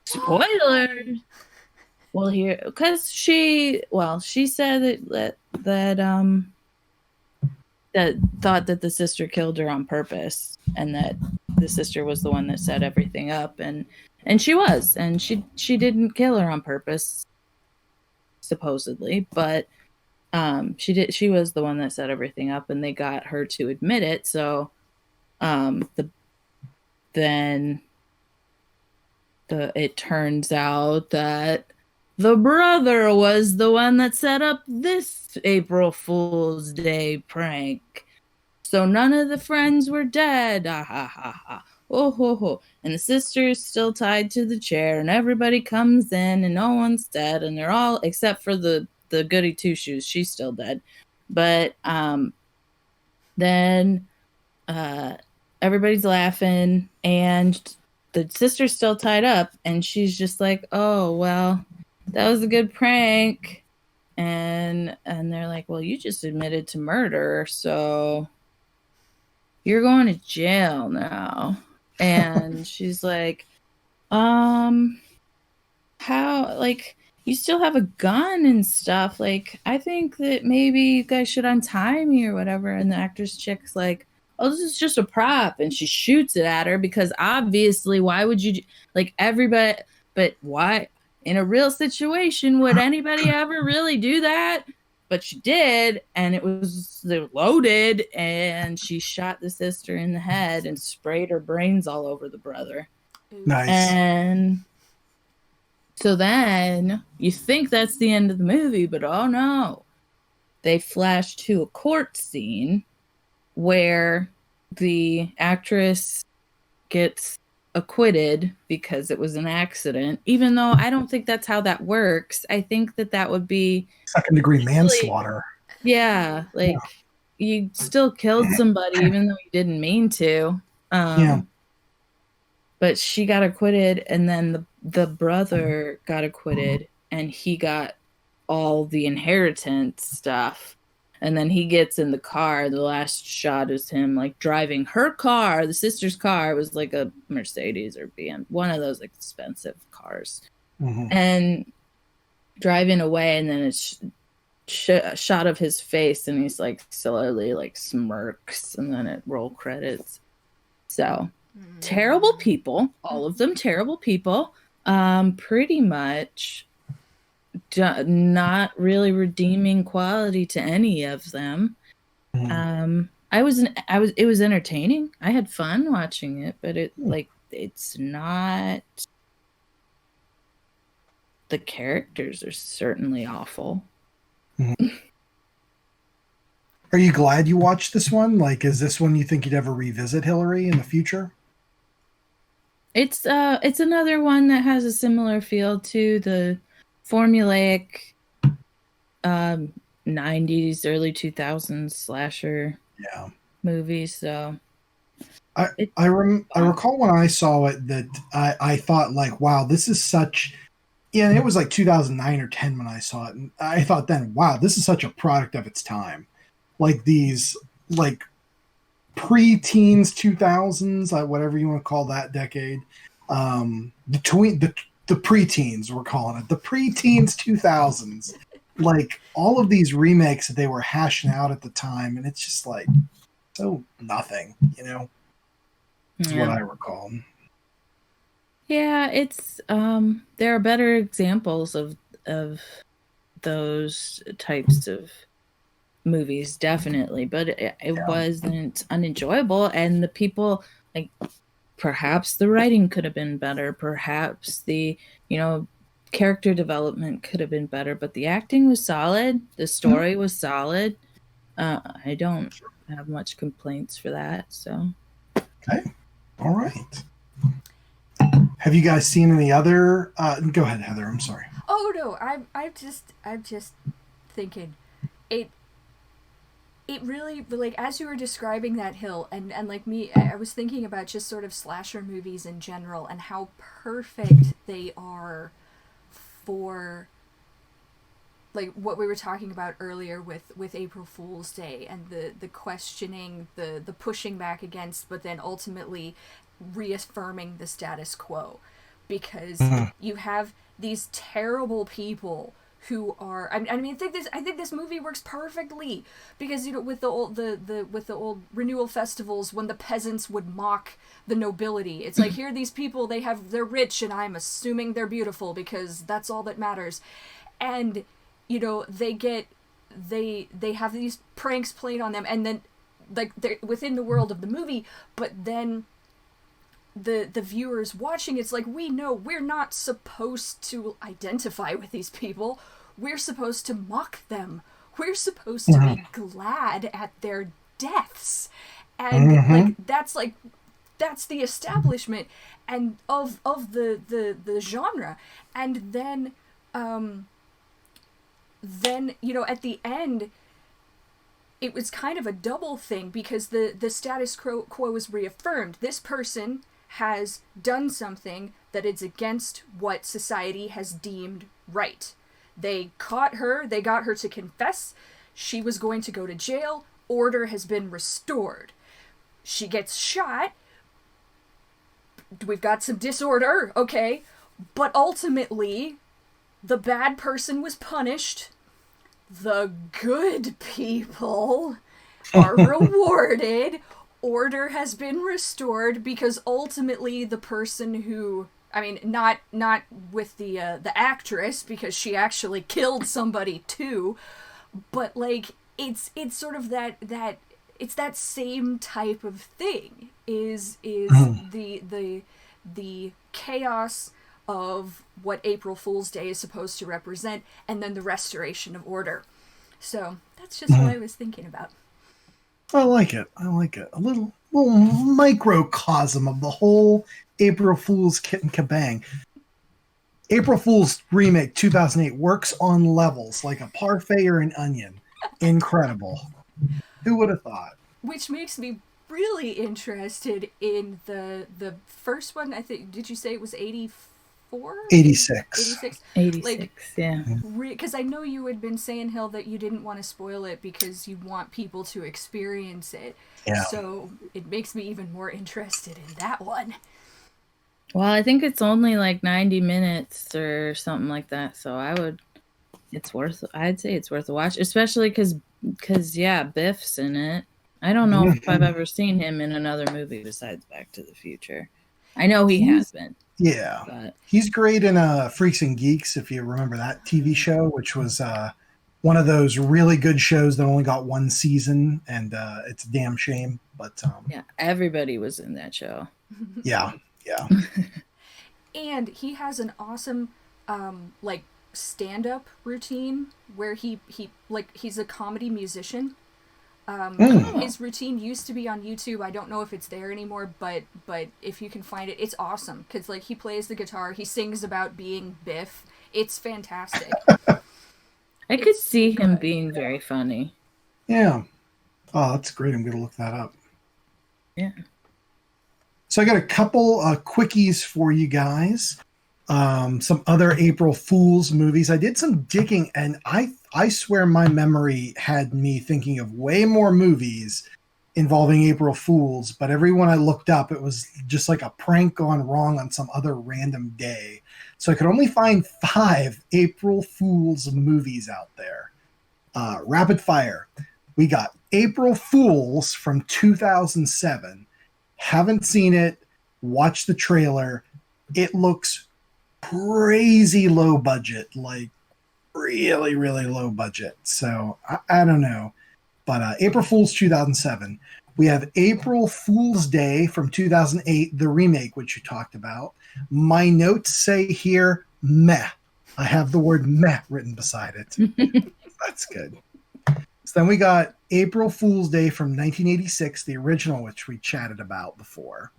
spoiler. Well, here, because she said that thought that the sister killed her on purpose, and that the sister was the one that set everything up, and she was, and she didn't kill her on purpose, supposedly, but she was the one that set everything up, and they got her to admit it. So it turns out that the brother was the one that set up this April Fool's Day prank. So none of the friends were dead. Ah, ha, ha, ha. Oh, ho, ho. And the sister's still tied to the chair, and everybody comes in, and no one's dead, and they're all, except for the goody two-shoes. She's still dead. But then everybody's laughing, and the sister's still tied up, and she's just like, oh, well, that was a good prank. And they're like, well, you just admitted to murder, so you're going to jail now. And she's like, how, like, you still have a gun and stuff. Like, I think that maybe you guys should untie me or whatever. And the actress chick's like, oh, this is just a prop. And she shoots it at her because obviously, why would you, like, everybody, but why, in a real situation, would anybody ever really do that? But she did, and it was loaded, and she shot the sister in the head and sprayed her brains all over the brother. Nice. And so then you think that's the end of the movie, but oh no. They flash to a court scene where the actress gets acquitted because it was an accident, even though I don't think that's how that works. I think that would be second-degree manslaughter. Yeah, like you still killed somebody even though you didn't mean to. But she got acquitted, and then the brother got acquitted, and he got all the inheritance stuff. And then he gets in the car. The last shot is him, like, driving her car. The sister's car was like a Mercedes or BMW, one of those expensive cars. Mm-hmm. And driving away, and then it's a shot of his face, and he's, like, slowly, like, smirks, and then it roll credits. So, terrible people. All of them terrible people. Pretty much not really redeeming quality to any of them. It was entertaining. I had fun watching it, but it's not. The characters are certainly awful. Are you glad you watched this one? Like, is this one you think you'd ever revisit, Hilary, in the future? It's another one that has a similar feel to the formulaic 90s, early 2000s slasher movies. So I recall when I saw it that I thought like, wow, this is such. Yeah, and it was like 2009 or 10 when I saw it, and I thought then, wow, this is such a product of its time. Like these, like pre-teens 2000s, whatever you want to call that decade. Between the pre-teens, we're calling it the pre-teens 2000s. Like all of these remakes that they were hashing out at the time, and it's just like so nothing, is what I recall. Yeah, it's there are better examples of those types of movies, definitely, but it wasn't unenjoyable, and the people, like, perhaps the writing could have been better, perhaps the character development could have been better, but the acting was solid, the story was solid. I don't have much complaints for that. So okay, all right. Have you guys seen any other go ahead, Heather, I'm sorry. Oh no, I'm just thinking it really, like, as you were describing that, Hill, and like me, I was thinking about just sort of slasher movies in general and how perfect they are for, like, what we were talking about earlier with April Fool's Day and the questioning, the pushing back against, but then ultimately reaffirming the status quo, because you have these terrible people who are, I mean, I think this movie works perfectly because, with the old renewal festivals, when the peasants would mock the nobility, it's like, here are these people, they're rich, and I'm assuming they're beautiful because that's all that matters, and they have these pranks played on them, and then, like, they're within the world of the movie, but then the viewers watching, it's like, we know we're not supposed to identify with these people. We're supposed to mock them. We're supposed to be glad at their deaths. And that's the establishment and of the genre. And then at the end, it was kind of a double thing, because the status quo was reaffirmed. This person has done something that is against what society has deemed right. They caught her, they got her to confess, she was going to go to jail, order has been restored. She gets shot, we've got some disorder, okay, but ultimately, the bad person was punished, the good people are rewarded, order has been restored, because ultimately the person who, I mean, not with the actress, because she actually killed somebody too, but like it's sort of that it's that same type of thing, is the chaos of what April Fool's Day is supposed to represent, and then the restoration of order. So that's just what I was thinking about. I like it. A little microcosm of the whole April Fool's kit and kabang. April Fool's remake 2008 works on levels like a parfait or an onion. Incredible. Who would have thought? Which makes me really interested in the first one. I think, did you say it was 84? 86. 86, like, yeah. Because I know you had been saying, Hill, that you didn't want to spoil it because you want people to experience it. Yeah. So it makes me even more interested in that one. Well, I think it's only like 90 minutes or something like that. So I'd say it's worth a watch, especially because Biff's in it. I don't know if I've ever seen him in another movie besides Back to the Future. I know he has been. Yeah. But he's great in Freaks and Geeks, if you remember that TV show, which was one of those really good shows that only got one season, and it's a damn shame. But yeah, everybody was in that show. Yeah. And he has an awesome like stand-up routine where he's a comedy musician. His routine used to be on YouTube. I don't know if it's there anymore, but if you can find it, it's awesome, because like he plays the guitar, he sings about being Biff. It's fantastic. I could It's see so him good. being very funny. Yeah. Oh, that's great. I'm going to look that up. Yeah. So I got a couple quickies for you guys. Some other April Fool's movies. I did some digging, and I swear my memory had me thinking of way more movies involving April Fools, but every one I looked up, it was just like a prank gone wrong on some other random day. So I could only find 5 April Fools movies out there. Rapid fire. We got April Fools from 2007. Haven't seen it. Watch the trailer. It looks crazy low budget, like really, really low budget. So I don't know. But April Fool's 2007. We have April Fool's Day from 2008, the remake, which you talked about. My notes say here, meh. I have the word meh written beside it. That's good. So then we got April Fool's Day from 1986, the original, which we chatted about before.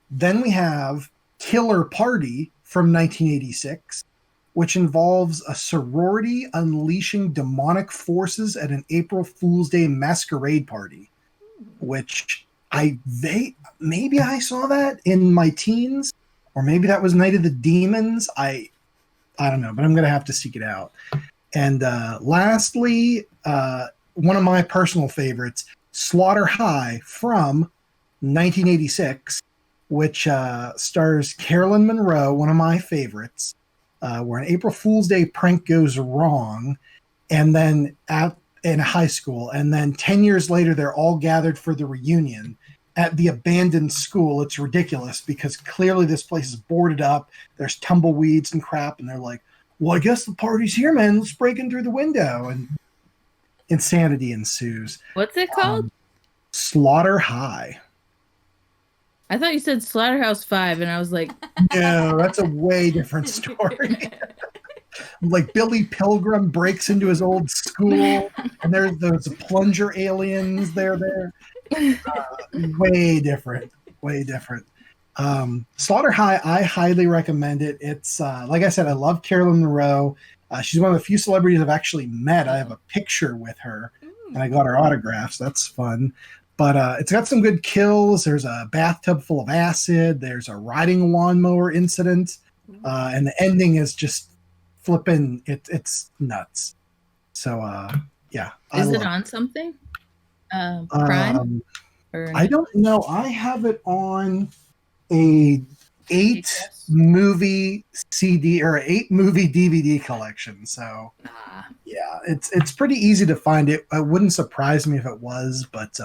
Then we have Killer Party from 1986, which involves a sorority unleashing demonic forces at an April Fool's Day masquerade party, which maybe I saw that in my teens, or maybe that was Night of the Demons. I don't know, but I'm going to have to seek it out. And lastly, one of my personal favorites, Slaughter High from 1986, which stars Carolyn Monroe, one of my favorites, where an April Fool's Day prank goes wrong, and then in high school, and then 10 years later, they're all gathered for the reunion at the abandoned school. It's ridiculous because clearly this place is boarded up. There's tumbleweeds and crap, and they're like, well, I guess the party's here, man. Let's break in through the window. And insanity ensues. What's it called? Slaughter High. I thought you said Slaughterhouse-5, and I was like, No, that's a way different story. Like Billy Pilgrim breaks into his old school, and there's those plunger aliens. They're there. Way different. Way different. Slaughter High, I highly recommend it. It's like I said, I love Carolyn Monroe. She's one of the few celebrities I've actually met. I have a picture with her, and I got her autographs. That's fun. But it's got some good kills. There's a bathtub full of acid. There's a riding lawnmower incident. And the ending is just flipping. It's nuts. So, yeah. is it on something? Prime? I don't know. I have it on a 8-movie CD or 8-movie DVD collection. So yeah, it's pretty easy to find. It wouldn't surprise me if it was, but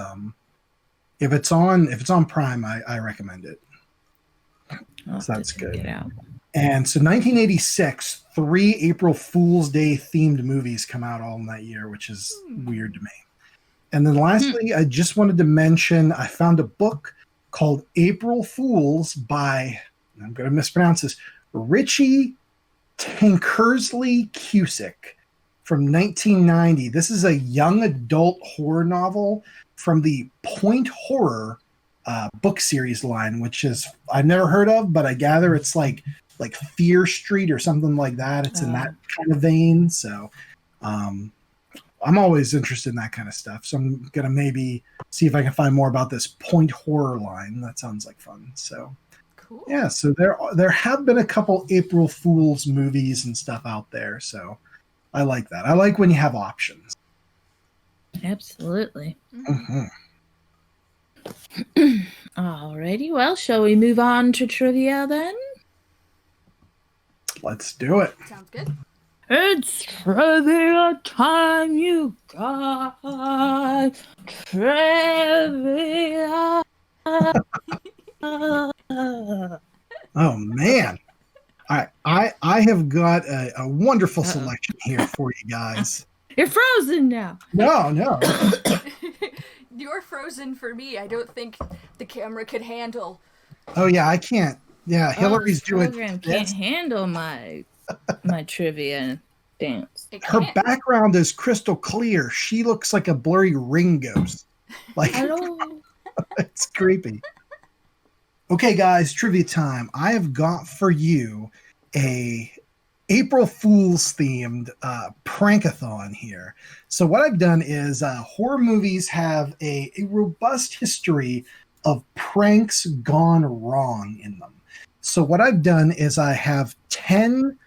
if it's on Prime, I recommend it. So that's good. And so 1986, 3 April Fool's Day themed movies come out all in that year, which is weird to me. And then lastly, I just wanted to mention, I found a book called April Fools by, I'm going to mispronounce this, Richie Tankersley Cusick from 1990. This is a young adult horror novel from the Point Horror book series line, which is I've never heard of, but I gather it's like Fear Street or something like that. It's in that kind of vein. So I'm always interested in that kind of stuff. So I'm going to maybe see if I can find more about this Point Horror line. That sounds like fun. So cool. Yeah, so there have been a couple April Fool's movies and stuff out there. So I like that. I like when you have options. Absolutely. Mm-hmm. Alrighty, well, shall we move on to trivia then? Let's do it. Sounds good. It's trivia time, you guys. Trivia. Oh man. I have got a wonderful selection here for you guys. You're frozen now. No. You're frozen for me. I don't think the camera could handle. Oh yeah, I can't. Yeah, Hilary's doing. Program can't handle my trivia dance. Her background is crystal clear. She looks like a blurry ring ghost. Like it's creepy. Okay, guys, trivia time. I have got for you a April Fool's themed prankathon here. So what I've done is horror movies have a robust history of pranks gone wrong in them. So what I've done is I have 10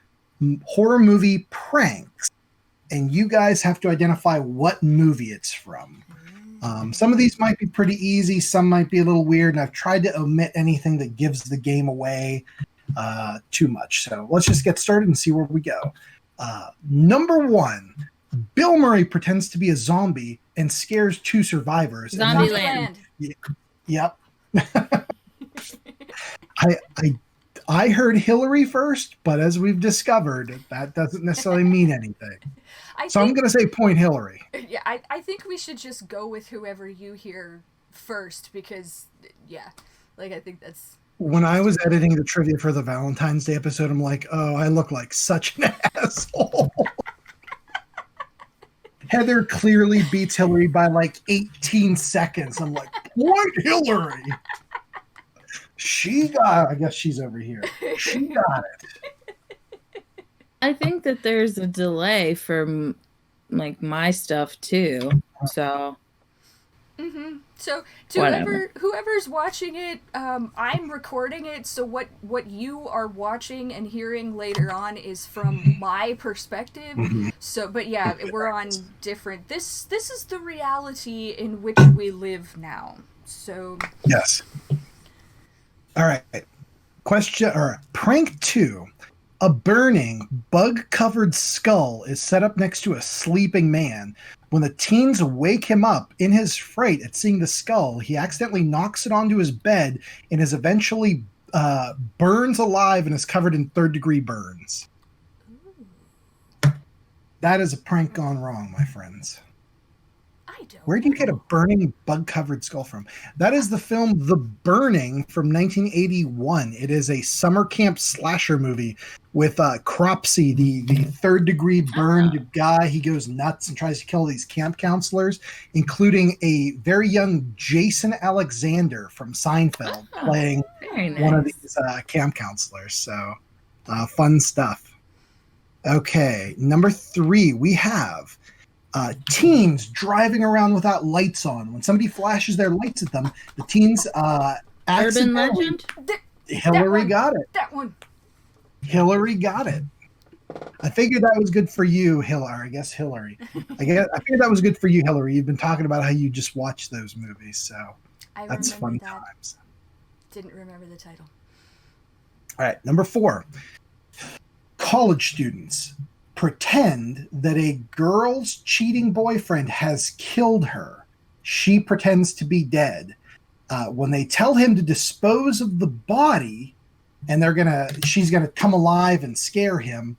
horror movie pranks, and you guys have to identify what movie it's from. Some of these might be pretty easy, some might be a little weird, and I've tried to omit anything that gives the game away too much. So let's just get started and see where we go. Number 1, Bill Murray pretends to be a zombie and scares 2 survivors. Zombieland. Yep. I heard Hilary first, but as we've discovered, that doesn't necessarily mean anything. I'm going to say point Hilary. Yeah, I think we should just go with whoever you hear first because, yeah, like I think that's... When I was editing the trivia for the Valentine's Day episode, I'm like, oh, I look like such an asshole. Heather clearly beats Hilary by like 18 seconds. I'm like, point Hilary. I guess she's over here. She got it. I think that there's a delay from like my stuff too. So So to whoever's watching it, I'm recording it, so what you are watching and hearing later on is from my perspective. So, but yeah, we're on different. This is the reality in which we live now. So yes. All right. Prank 2. A burning, bug-covered skull is set up next to a sleeping man. When the teens wake him up in his fright at seeing the skull, he accidentally knocks it onto his bed and is eventually burns alive and is covered in third-degree burns. That is a prank gone wrong, my friends. Where do you get a burning, bug-covered skull from? That is the film The Burning from 1981. It is a summer camp slasher movie with Cropsey, the third-degree burned guy. He goes nuts and tries to kill these camp counselors, including a very young Jason Alexander from Seinfeld playing one of these camp counselors. So, fun stuff. Okay, number 3, we have... teens driving around without lights on. When somebody flashes their lights at them, the teens Urban legend? Hilary got it. That one. Hilary got it. I figured that was good for you, Hilary. I guess Hilary. I figured that was good for you, Hilary. You've been talking about how you just watched those movies, so that's fun times. Didn't remember the title. All right, number 4. College students pretend that a girl's cheating boyfriend has killed her. She pretends to be dead. When they tell him to dispose of the body, and she's gonna come alive and scare him,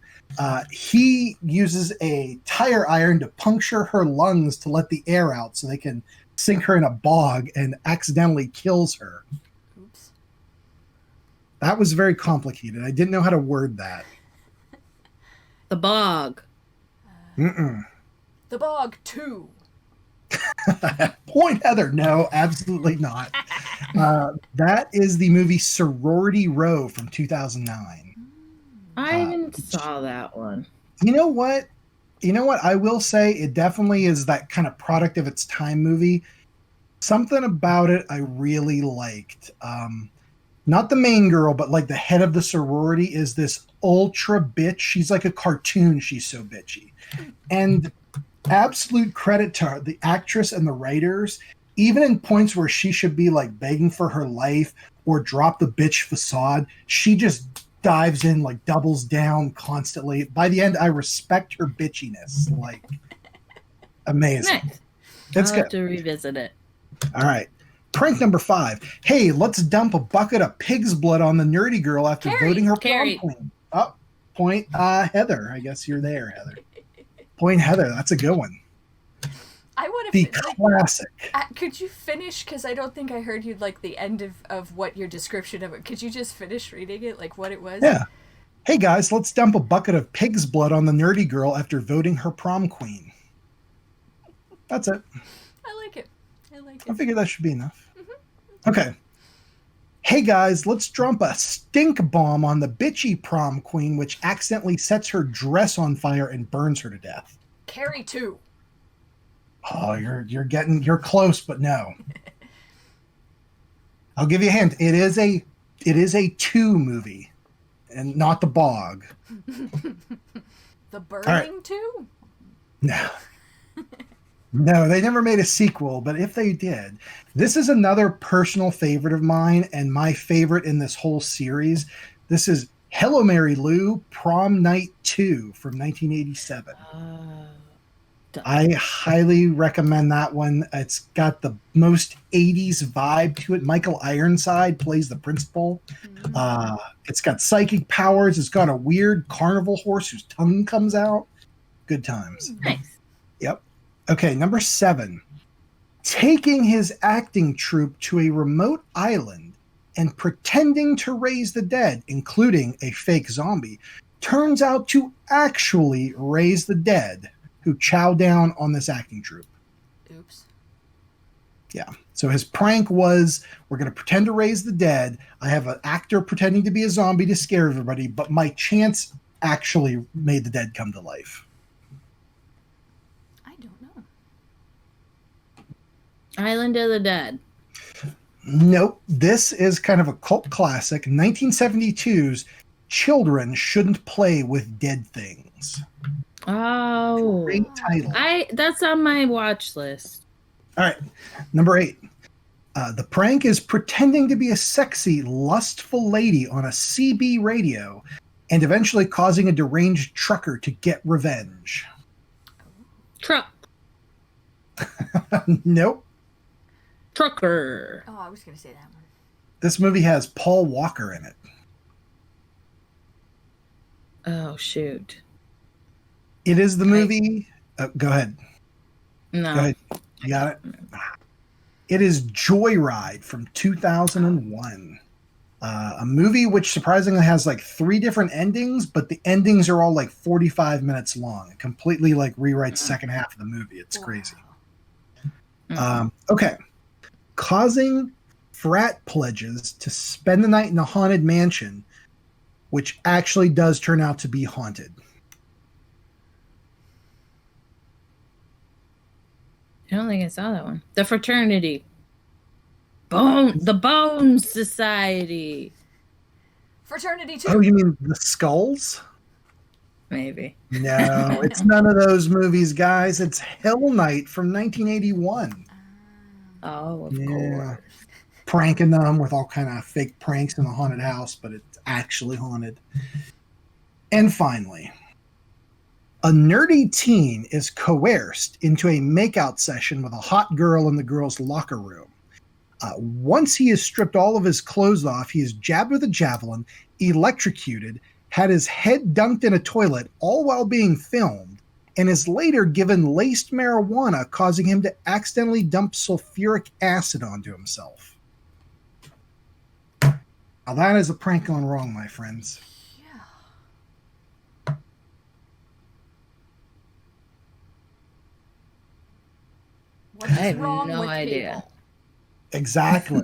he uses a tire iron to puncture her lungs to let the air out so they can sink her in a bog, and accidentally kills her. Oops. That was very complicated. I didn't know how to word that. The Bog. The Bog 2. Point Heather. No, absolutely not. That is the movie Sorority Row from 2009. I even saw that one. You know what? I will say it definitely is that kind of product of its time movie. Something about it I really liked. Not the main girl, but like the head of the sorority is this ultra bitch. She's like a cartoon. She's so bitchy. And absolute credit to her, the actress and the writers, even in points where she should be like begging for her life or drop the bitch facade, she just dives in, like doubles down constantly. By the end, I respect her bitchiness. Like, amazing. Nice. It's I'll good. have to revisit it. All right. Prank number 5. Hey, let's dump a bucket of pig's blood on the nerdy girl after voting her prom queen. Oh, point Heather. I guess you're there, Heather. Point Heather. That's a good one. I want to classic. Could you finish? Because I don't think I heard you like the end of what your description of it. Could you just finish reading it, like what it was? Yeah. Hey guys, let's dump a bucket of pig's blood on the nerdy girl after voting her prom queen. That's it. I like it. I figured that should be enough. Okay. hey guys, let's drop a stink bomb on the bitchy prom queen, which accidentally sets her dress on fire and burns her to death. Carrie 2. Oh, you're close, but no. I'll give you a hint. It is a 2 movie, and not The Bog. The Burning 2? No. No, they never made a sequel, but if they did, this is another personal favorite of mine and my favorite in this whole series. This is Hello, Mary Lou, Prom Night 2 from 1987. I highly recommend that one. It's got the most 80s vibe to it. Michael Ironside plays the principal. It's got psychic powers. It's got a weird carnival horse whose tongue comes out. Good times. Nice. Yep. Okay, number 7. Taking his acting troupe to a remote island and pretending to raise the dead, including a fake zombie, turns out to actually raise the dead who chow down on this acting troupe. Oops. Yeah. So his prank was, we're going to pretend to raise the dead. I have an actor pretending to be a zombie to scare everybody, but my chance actually made the dead come to life. I don't know. Island of the Dead. Nope. This is kind of a cult classic. 1972's Children Shouldn't Play with Dead Things. Oh. Great title. That's on my watch list. All right. Number 8. The prank is pretending to be a sexy, lustful lady on a CB radio and eventually causing a deranged trucker to get revenge. Truck. Nope. Trucker. Oh, I was going to say that one. This movie has Paul Walker in it. Oh, shoot. It is the movie. Go ahead. No. Go ahead. You got it? It is Joyride from 2001. A movie which surprisingly has like 3 different endings, but the endings are all like 45 minutes long. It completely like rewrites the second half of the movie. It's crazy. Okay. Causing frat pledges to spend the night in a haunted mansion, which actually does turn out to be haunted. I don't think I saw that one. The Fraternity. The Bone Society. Fraternity 2. Oh, you mean the Skulls? Maybe. No, it's none of those movies, guys. It's Hell Night from 1981. Oh, of course. Pranking them with all kind of fake pranks in the haunted house, but it's actually haunted. And finally, a nerdy teen is coerced into a makeout session with a hot girl in the girl's locker room. Once he has stripped all of his clothes off, he is jabbed with a javelin, electrocuted, had his head dunked in a toilet, all while being filmed, and is later given laced marijuana, causing him to accidentally dump sulfuric acid onto himself. Now that is a prank gone wrong, my friends. Yeah. What's I have wrong no with idea. people? Exactly.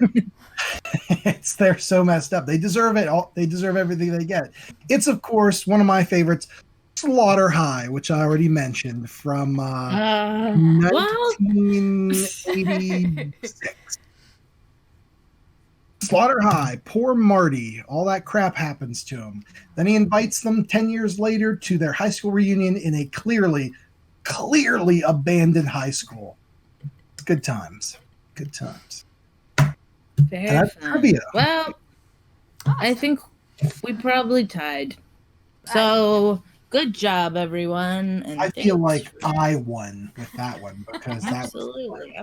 They're so messed up. They deserve it. They deserve everything they get. It's, of course, one of my favorites, Slaughter High, which I already mentioned from 1986. Slaughter High, poor Marty, all that crap happens to him. Then he invites them 10 years later to their high school reunion in a clearly abandoned high school. Good times. Good times. Very fun. Trivia. Well, I think we probably tied. So, good job, everyone. And I feel like I won with that one because absolutely.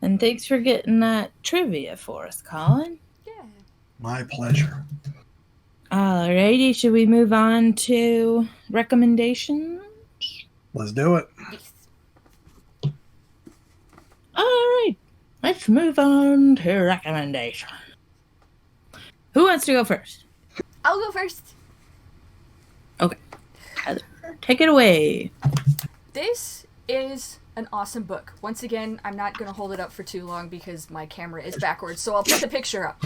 And thanks for getting that trivia for us, Colin. Yeah. My pleasure. Alrighty, should we move on to recommendations? Let's do it. Yes. Alright, let's move on to recommendation. Who wants to go first? I'll go first. Okay. Heather, take it away. This is an awesome book. Once again, I'm not going to hold it up for too long because my camera is backwards, so I'll put the picture up.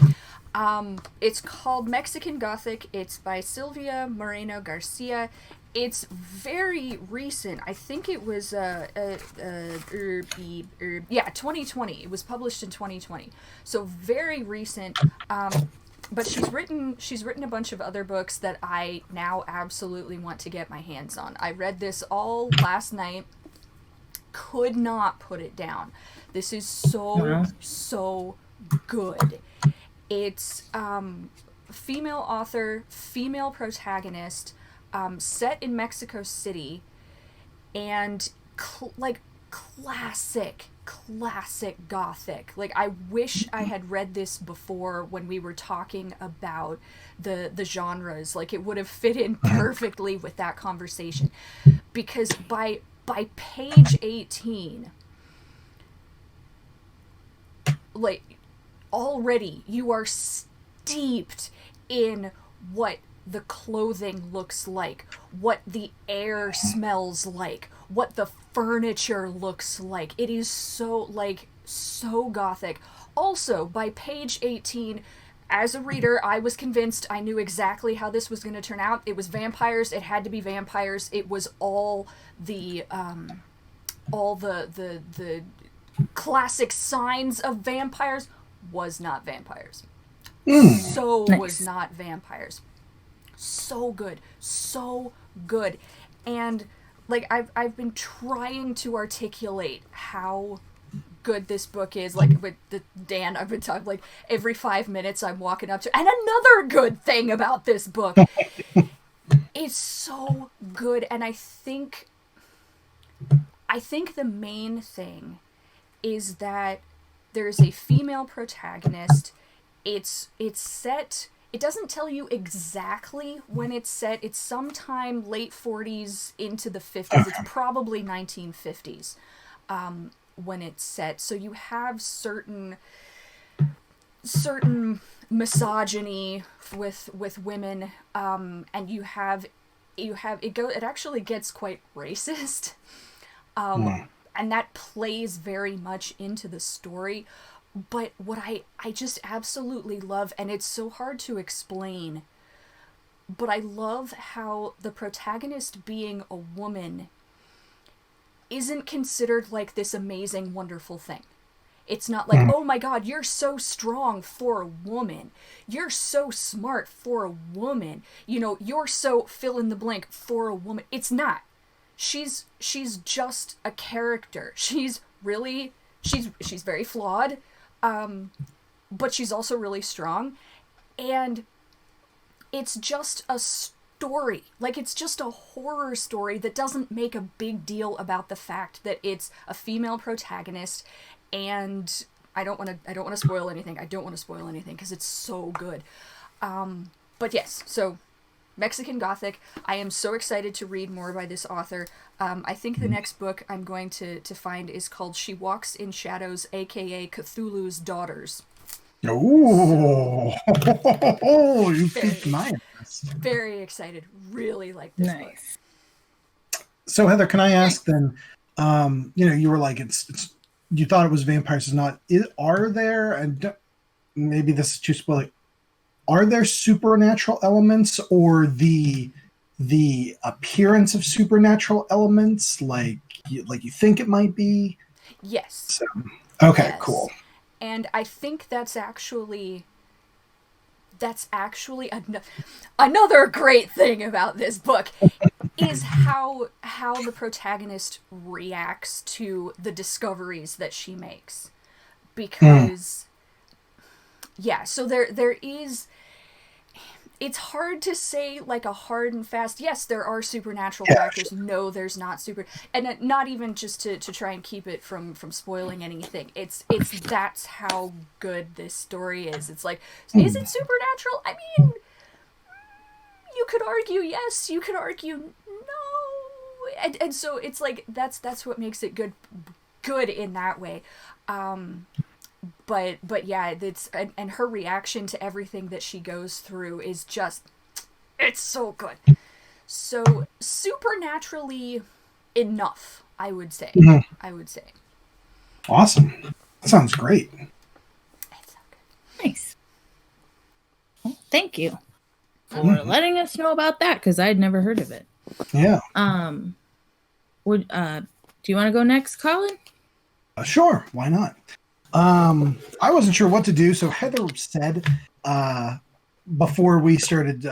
It's called Mexican Gothic. It's by Silvia Moreno Garcia. It's very recent. I think it was 2020. It was published in 2020. So very recent. But she's written a bunch of other books that I now absolutely want to get my hands on. I read this all last night. Could not put it down. This is so good. It's female author, female protagonist, set in Mexico City, and classic Gothic. Like, I wish I had read this before when we were talking about the genres. Like, it would have fit in perfectly with that conversation, because by page 18, like, already you are steeped in what the clothing looks like, what the air smells like, what the furniture looks like. It is so Gothic. Also, by page 18, as a reader, I was convinced I knew exactly how this was going to turn out. It was vampires. It had to be vampires. It was all the classic signs of vampires. Was not vampires. So nice. Was not vampires. So good. And like, I've been trying to articulate how good this book is. Like, with Dan, I've been talking, like, every 5 minutes I'm walking up to, and another good thing about this book. It's so good. And I think the main thing is that there's a female protagonist. It's set. It doesn't tell you exactly when it's set. It's sometime late 40s into the 50s. It's probably 1950s when it's set. So you have certain misogyny with women, and you have it actually gets quite racist. And that plays very much into the story. But what I just absolutely love, and it's so hard to explain, but I love how the protagonist being a woman isn't considered like this amazing, wonderful thing. It's not like, oh my god, you're so strong for a woman. You're so smart for a woman. You know, you're so fill in the blank for a woman. It's not. She's just a character. She's very flawed, but she's also really strong, and it's just a story. Like, it's just a horror story that doesn't make a big deal about the fact that it's a female protagonist, and I don't want to spoil anything. I don't want to spoil anything because it's so good. But yes, so Mexican Gothic. I am so excited to read more by this author. I think the next book I'm going to find is called She Walks in Shadows, aka Cthulhu's Daughters. Oh, you piqued my interest. Very excited. Really like this book. So Heather, can I ask then? You were like, it's you thought it was vampires. Is not? Are there? And maybe this is too spoiling. Are there supernatural elements, or the appearance of supernatural elements, like you think it might be? Yes. So, okay, yes. Cool. And I think that's actually another great thing about this book is how the protagonist reacts to the discoveries that she makes. Because so there is, it's hard to say like a hard and fast, yes, there are supernatural factors. No, there's not and not even just to try and keep it from spoiling anything. It's that's how good this story is. It's like, is it supernatural? I mean, you could argue yes, you could argue no. And so it's like, that's what makes it good in that way. But yeah, it's and her reaction to everything that she goes through is just, it's so good. So supernaturally enough, I would say. Mhm. I would say. Awesome. That sounds great. It's so good. Nice. Well, thank you for Mhm. letting us know about that because I'd never heard of it. Yeah. Do you want to go next, Colin? Sure. Why not? I wasn't sure what to do, so Heather said before we started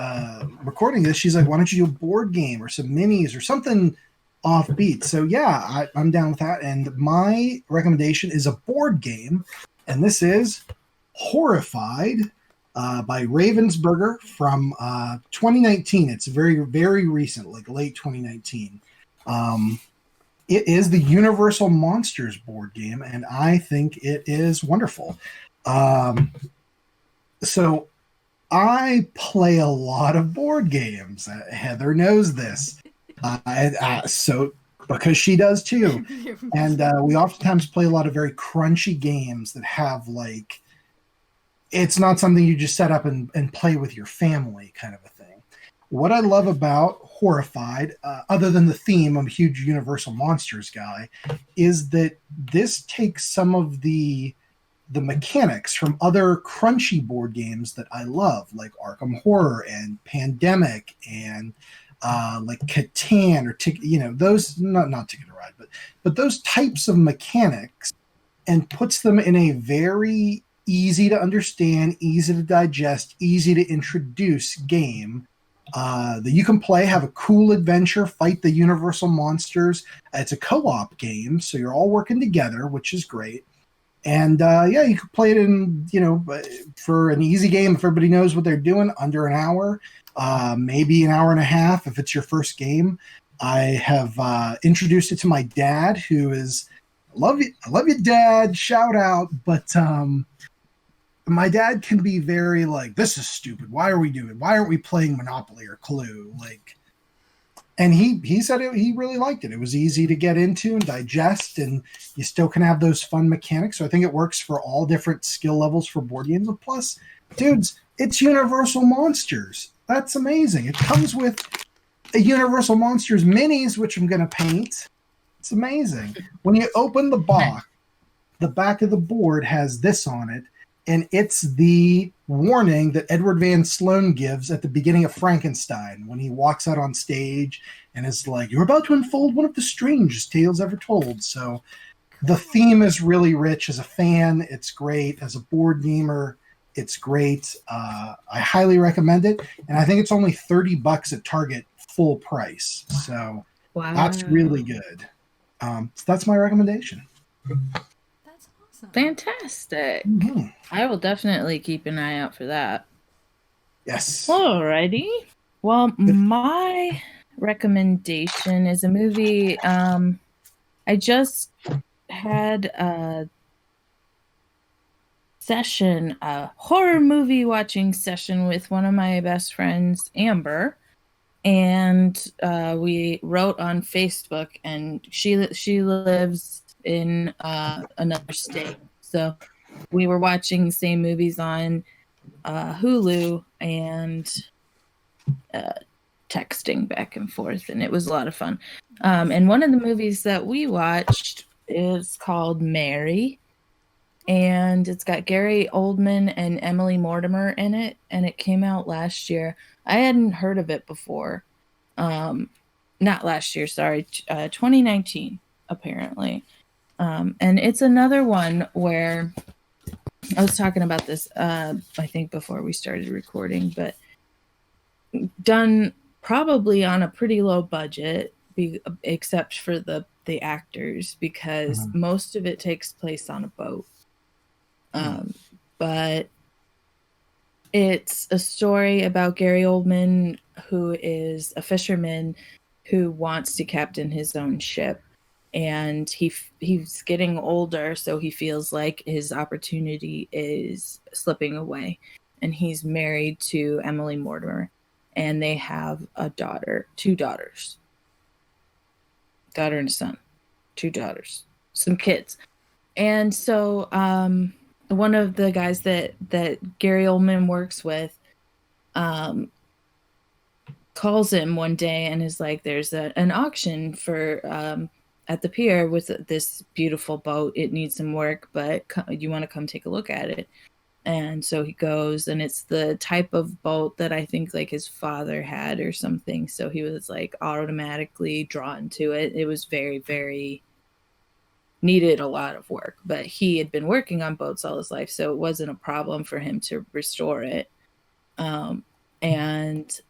recording this, she's like, "Why don't you do a board game or some minis or something offbeat?" So yeah, I'm down with that. And my recommendation is a board game, and this is Horrified by Ravensburger from 2019. It's very, very recent, like late 2019. It is the Universal Monsters board game, and I think it is wonderful. So I play a lot of board games. Heather knows this. So because she does too. And we oftentimes play a lot of very crunchy games that have like, it's not something you just set up and play with your family kind of a thing. What I love about Horrified, other than the theme, I'm a huge Universal Monsters guy, is that this takes some of the mechanics from other crunchy board games that I love, like Arkham Horror and Pandemic and like Catan or those not Ticket to Ride, but those types of mechanics, and puts them in a very easy to understand, easy to digest, easy to introduce game that you can play, have a cool adventure, fight the Universal Monsters. It's a co-op game, so you're all working together, which is great. And yeah, you could play it in, for an easy game if everybody knows what they're doing, under an hour, maybe an hour and a half if it's your first game. I have introduced it to my dad, who is, I love you, Dad, shout out. But my dad can be very like, this is stupid. Why aren't we playing Monopoly or Clue? Like, and he said he really liked it. It was easy to get into and digest, and you still can have those fun mechanics. So I think it works for all different skill levels for board games. And plus, dudes, it's Universal Monsters. That's amazing. It comes with a Universal Monsters minis, which I'm going to paint. It's amazing. When you open the box, the back of the board has this on it, and it's the warning that Edward Van Sloan gives at the beginning of Frankenstein when he walks out on stage and is like, "You're about to unfold one of the strangest tales ever told." So the theme is really rich. As a fan, it's great. As a board gamer, it's great. I highly recommend it. And I think it's only $30 at Target full price. So that's really good. So that's my recommendation. That's awesome. Fantastic. Mhm. I will definitely keep an eye out for that. Yes. Alrighty. Well, my recommendation is a movie. I just had a session, a horror movie watching session with one of my best friends, Amber. And we wrote on Facebook, and she lives in another state. So we were watching the same movies on Hulu and texting back and forth, and it was a lot of fun. And one of the movies that we watched is called Mary, and it's got Gary Oldman and Emily Mortimer in it, and it came out last year. I hadn't heard of it before. Not last year, sorry, 2019, apparently. And it's another one where I was talking about this, I think before we started recording, but done probably on a pretty low budget, except for the actors, because most of it takes place on a boat. But it's a story about Gary Oldman, who is a fisherman who wants to captain his own ship. And he's getting older, so he feels like his opportunity is slipping away. And he's married to Emily Mortimer, and they have a daughter, 2 daughters. Daughter and a son. 2 daughters. Some kids. And so one of the guys that Gary Oldman works with calls him one day and is like, there's an auction for at the pier with this beautiful boat. It needs some work, but you want to come take a look at it. And so he goes, and it's the type of boat that I think like his father had or something. So he was like automatically drawn to it. It was very, very needed a lot of work, but he had been working on boats all his life, so it wasn't a problem for him to restore it. And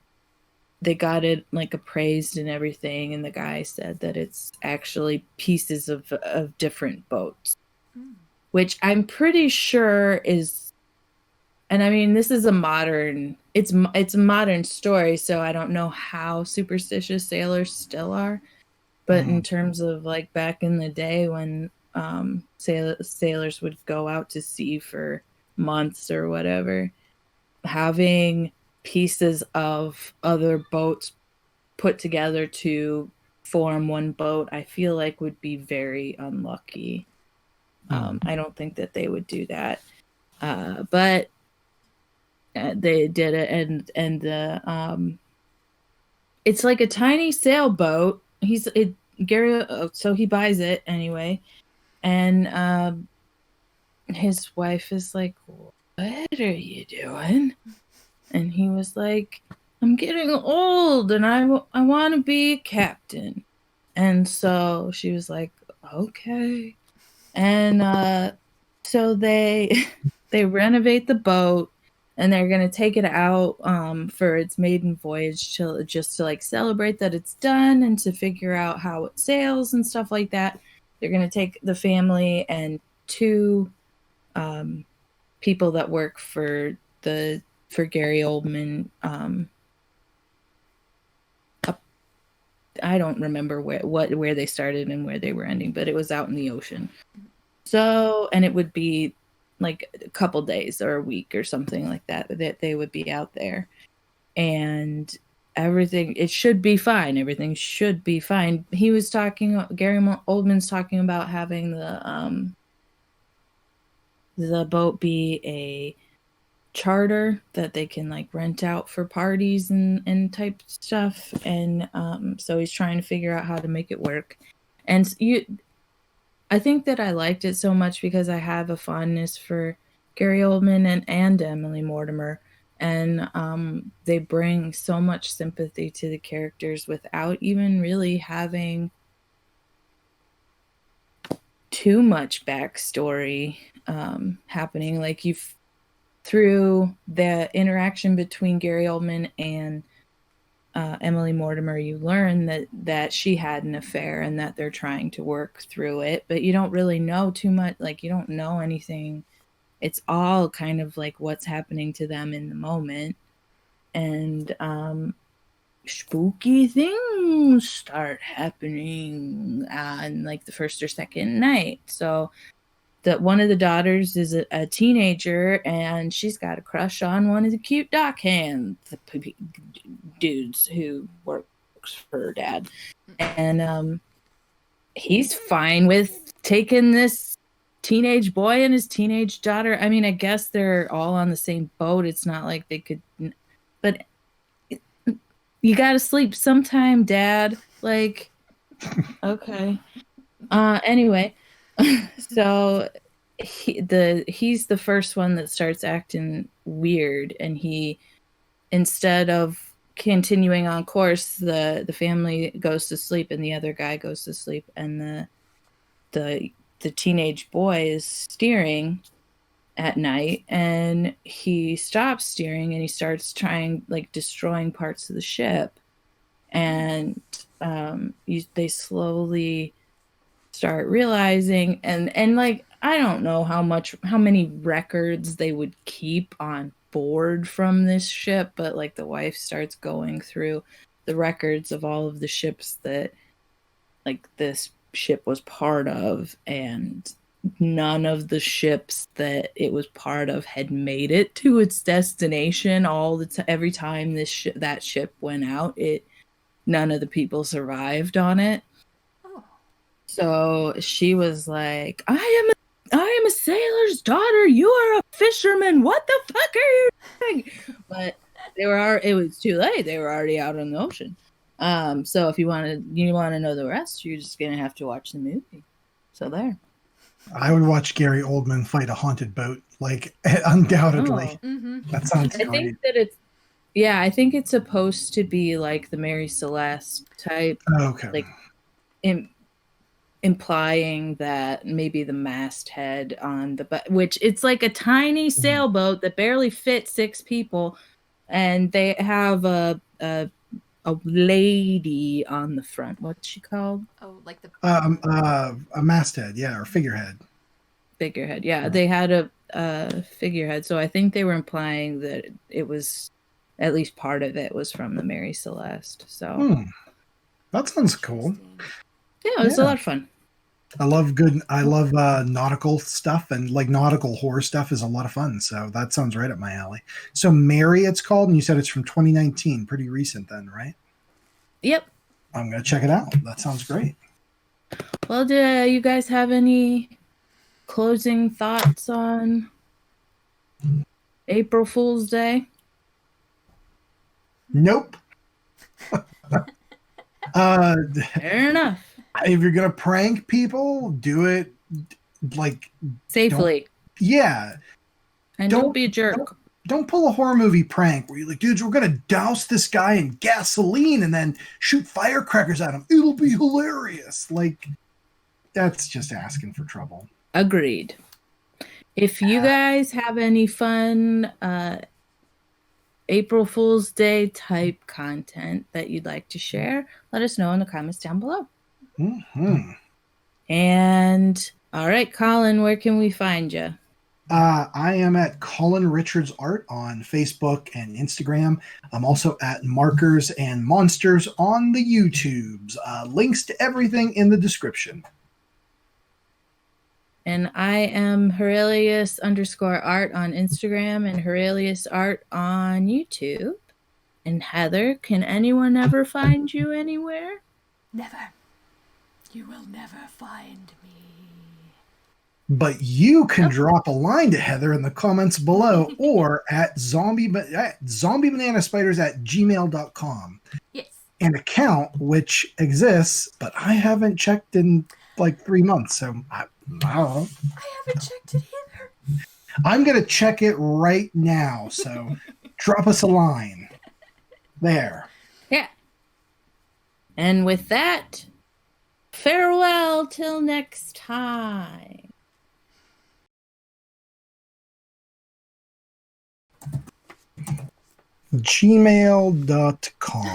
they got it like appraised and everything, and the guy said that it's actually pieces of different boats, which I'm pretty sure is. And I mean, this is a modern. It's a modern story, so I don't know how superstitious sailors still are. But in terms of like back in the day when sailors would go out to sea for months or whatever, having pieces of other boats put together to form one boat, I feel like would be very unlucky. I don't think that they would do that. But they did it, and the it's like a tiny sailboat. Gary, so he buys it anyway, and his wife is like, "What are you doing?" And he was like, "I'm getting old, and I want to be a captain." And so she was like, "Okay," and so they renovate the boat. And they're gonna take it out for its maiden voyage just to like celebrate that it's done and to figure out how it sails and stuff like that. They're gonna take the family and two people that work for Gary Oldman. I don't remember where they started and where they were ending, but it was out in the ocean. So, and it would be like a couple days or a week or something like that they would be out there, and it should be fine. Everything should be fine. Gary Oldman's talking about having the boat be a charter that they can like rent out for parties and type stuff, and so he's trying to figure out how to make it work. And I think that I liked it so much because I have a fondness for Gary Oldman and Emily Mortimer, and they bring so much sympathy to the characters without even really having too much backstory happening. Like through the interaction between Gary Oldman and Emily Mortimer, you learn that she had an affair and that they're trying to work through it, but you don't really know too much. Like, you don't know anything. It's all kind of like what's happening to them in the moment. And spooky things start happening on like the first or second night. So that one of the daughters is a teenager, and she's got a crush on one of the cute dockhand dudes who works for her dad. And he's fine with taking this teenage boy and his teenage daughter. I mean, I guess they're all on the same boat. It's not like they could, but you gotta sleep sometime, Dad. Like, okay. Anyway. So he's the first one that starts acting weird, and he, instead of continuing on course, the family goes to sleep and the other guy goes to sleep, and the teenage boy is steering at night, and he stops steering and he starts trying like destroying parts of the ship, and they slowly start realizing, and like, I don't know how many records they would keep on board from this ship, but like the wife starts going through the records of all of the ships that like this ship was part of, and none of the ships that it was part of had made it to its destination. Every time that ship went out, none of the people survived on it. So she was like, I am a sailor's daughter. You are a fisherman. What the fuck are you doing? But it was too late. They were already out on the ocean. So if you want to know the rest, you're just gonna have to watch the movie. So there. I would watch Gary Oldman fight a haunted boat, like undoubtedly. Oh. Mm-hmm. That sounds I great. think that I think it's supposed to be like the Mary Celeste type, Okay. like implying that maybe the masthead on the which it's like a tiny sailboat that barely fits 6 people, and they have a lady on the front. What's she called? Oh, like the A masthead, yeah, or figurehead. Figurehead. Yeah, they had a figurehead. So I think they were implying that it was at least part of it was from the Mary Celeste. So That sounds cool. interesting. yeah, it was a lot of fun. I love nautical stuff, and like nautical horror stuff is a lot of fun. So that sounds right up my alley. So Mary, it's called, and you said it's from 2019, pretty recent then, right? Yep. I'm gonna check it out. That sounds great. Well, do you guys have any closing thoughts on April Fool's Day? Nope. Fair enough. If you're gonna prank people, do it like Safely. Yeah. And don't be a jerk. Don't pull a horror movie prank where you're like, dudes, we're gonna douse this guy in gasoline and then shoot firecrackers at him. It'll be hilarious. Like, that's just asking for trouble. Agreed. If you guys have any fun April Fool's Day type content that you'd like to share, let us know in the comments down below. Mm-hmm. And all right, Colin, where can we find you? I am at Colin Richards Art on Facebook and Instagram. I'm also at Markers and Monsters on the YouTubes. Links to everything in the description. And I am Horelius_art on Instagram and Horelius Art on YouTube. And Heather, can anyone ever find you anywhere? Never. You will never find me. But you can drop a line to Heather in the comments below or at ZombieBananaSpiders at gmail.com. Yes. An account which exists, but I haven't checked in like 3 months. So I don't know. I haven't checked it either. I'm going to check it right now. So drop us a line. There. Yeah. And with that, farewell till next time. Gmail.com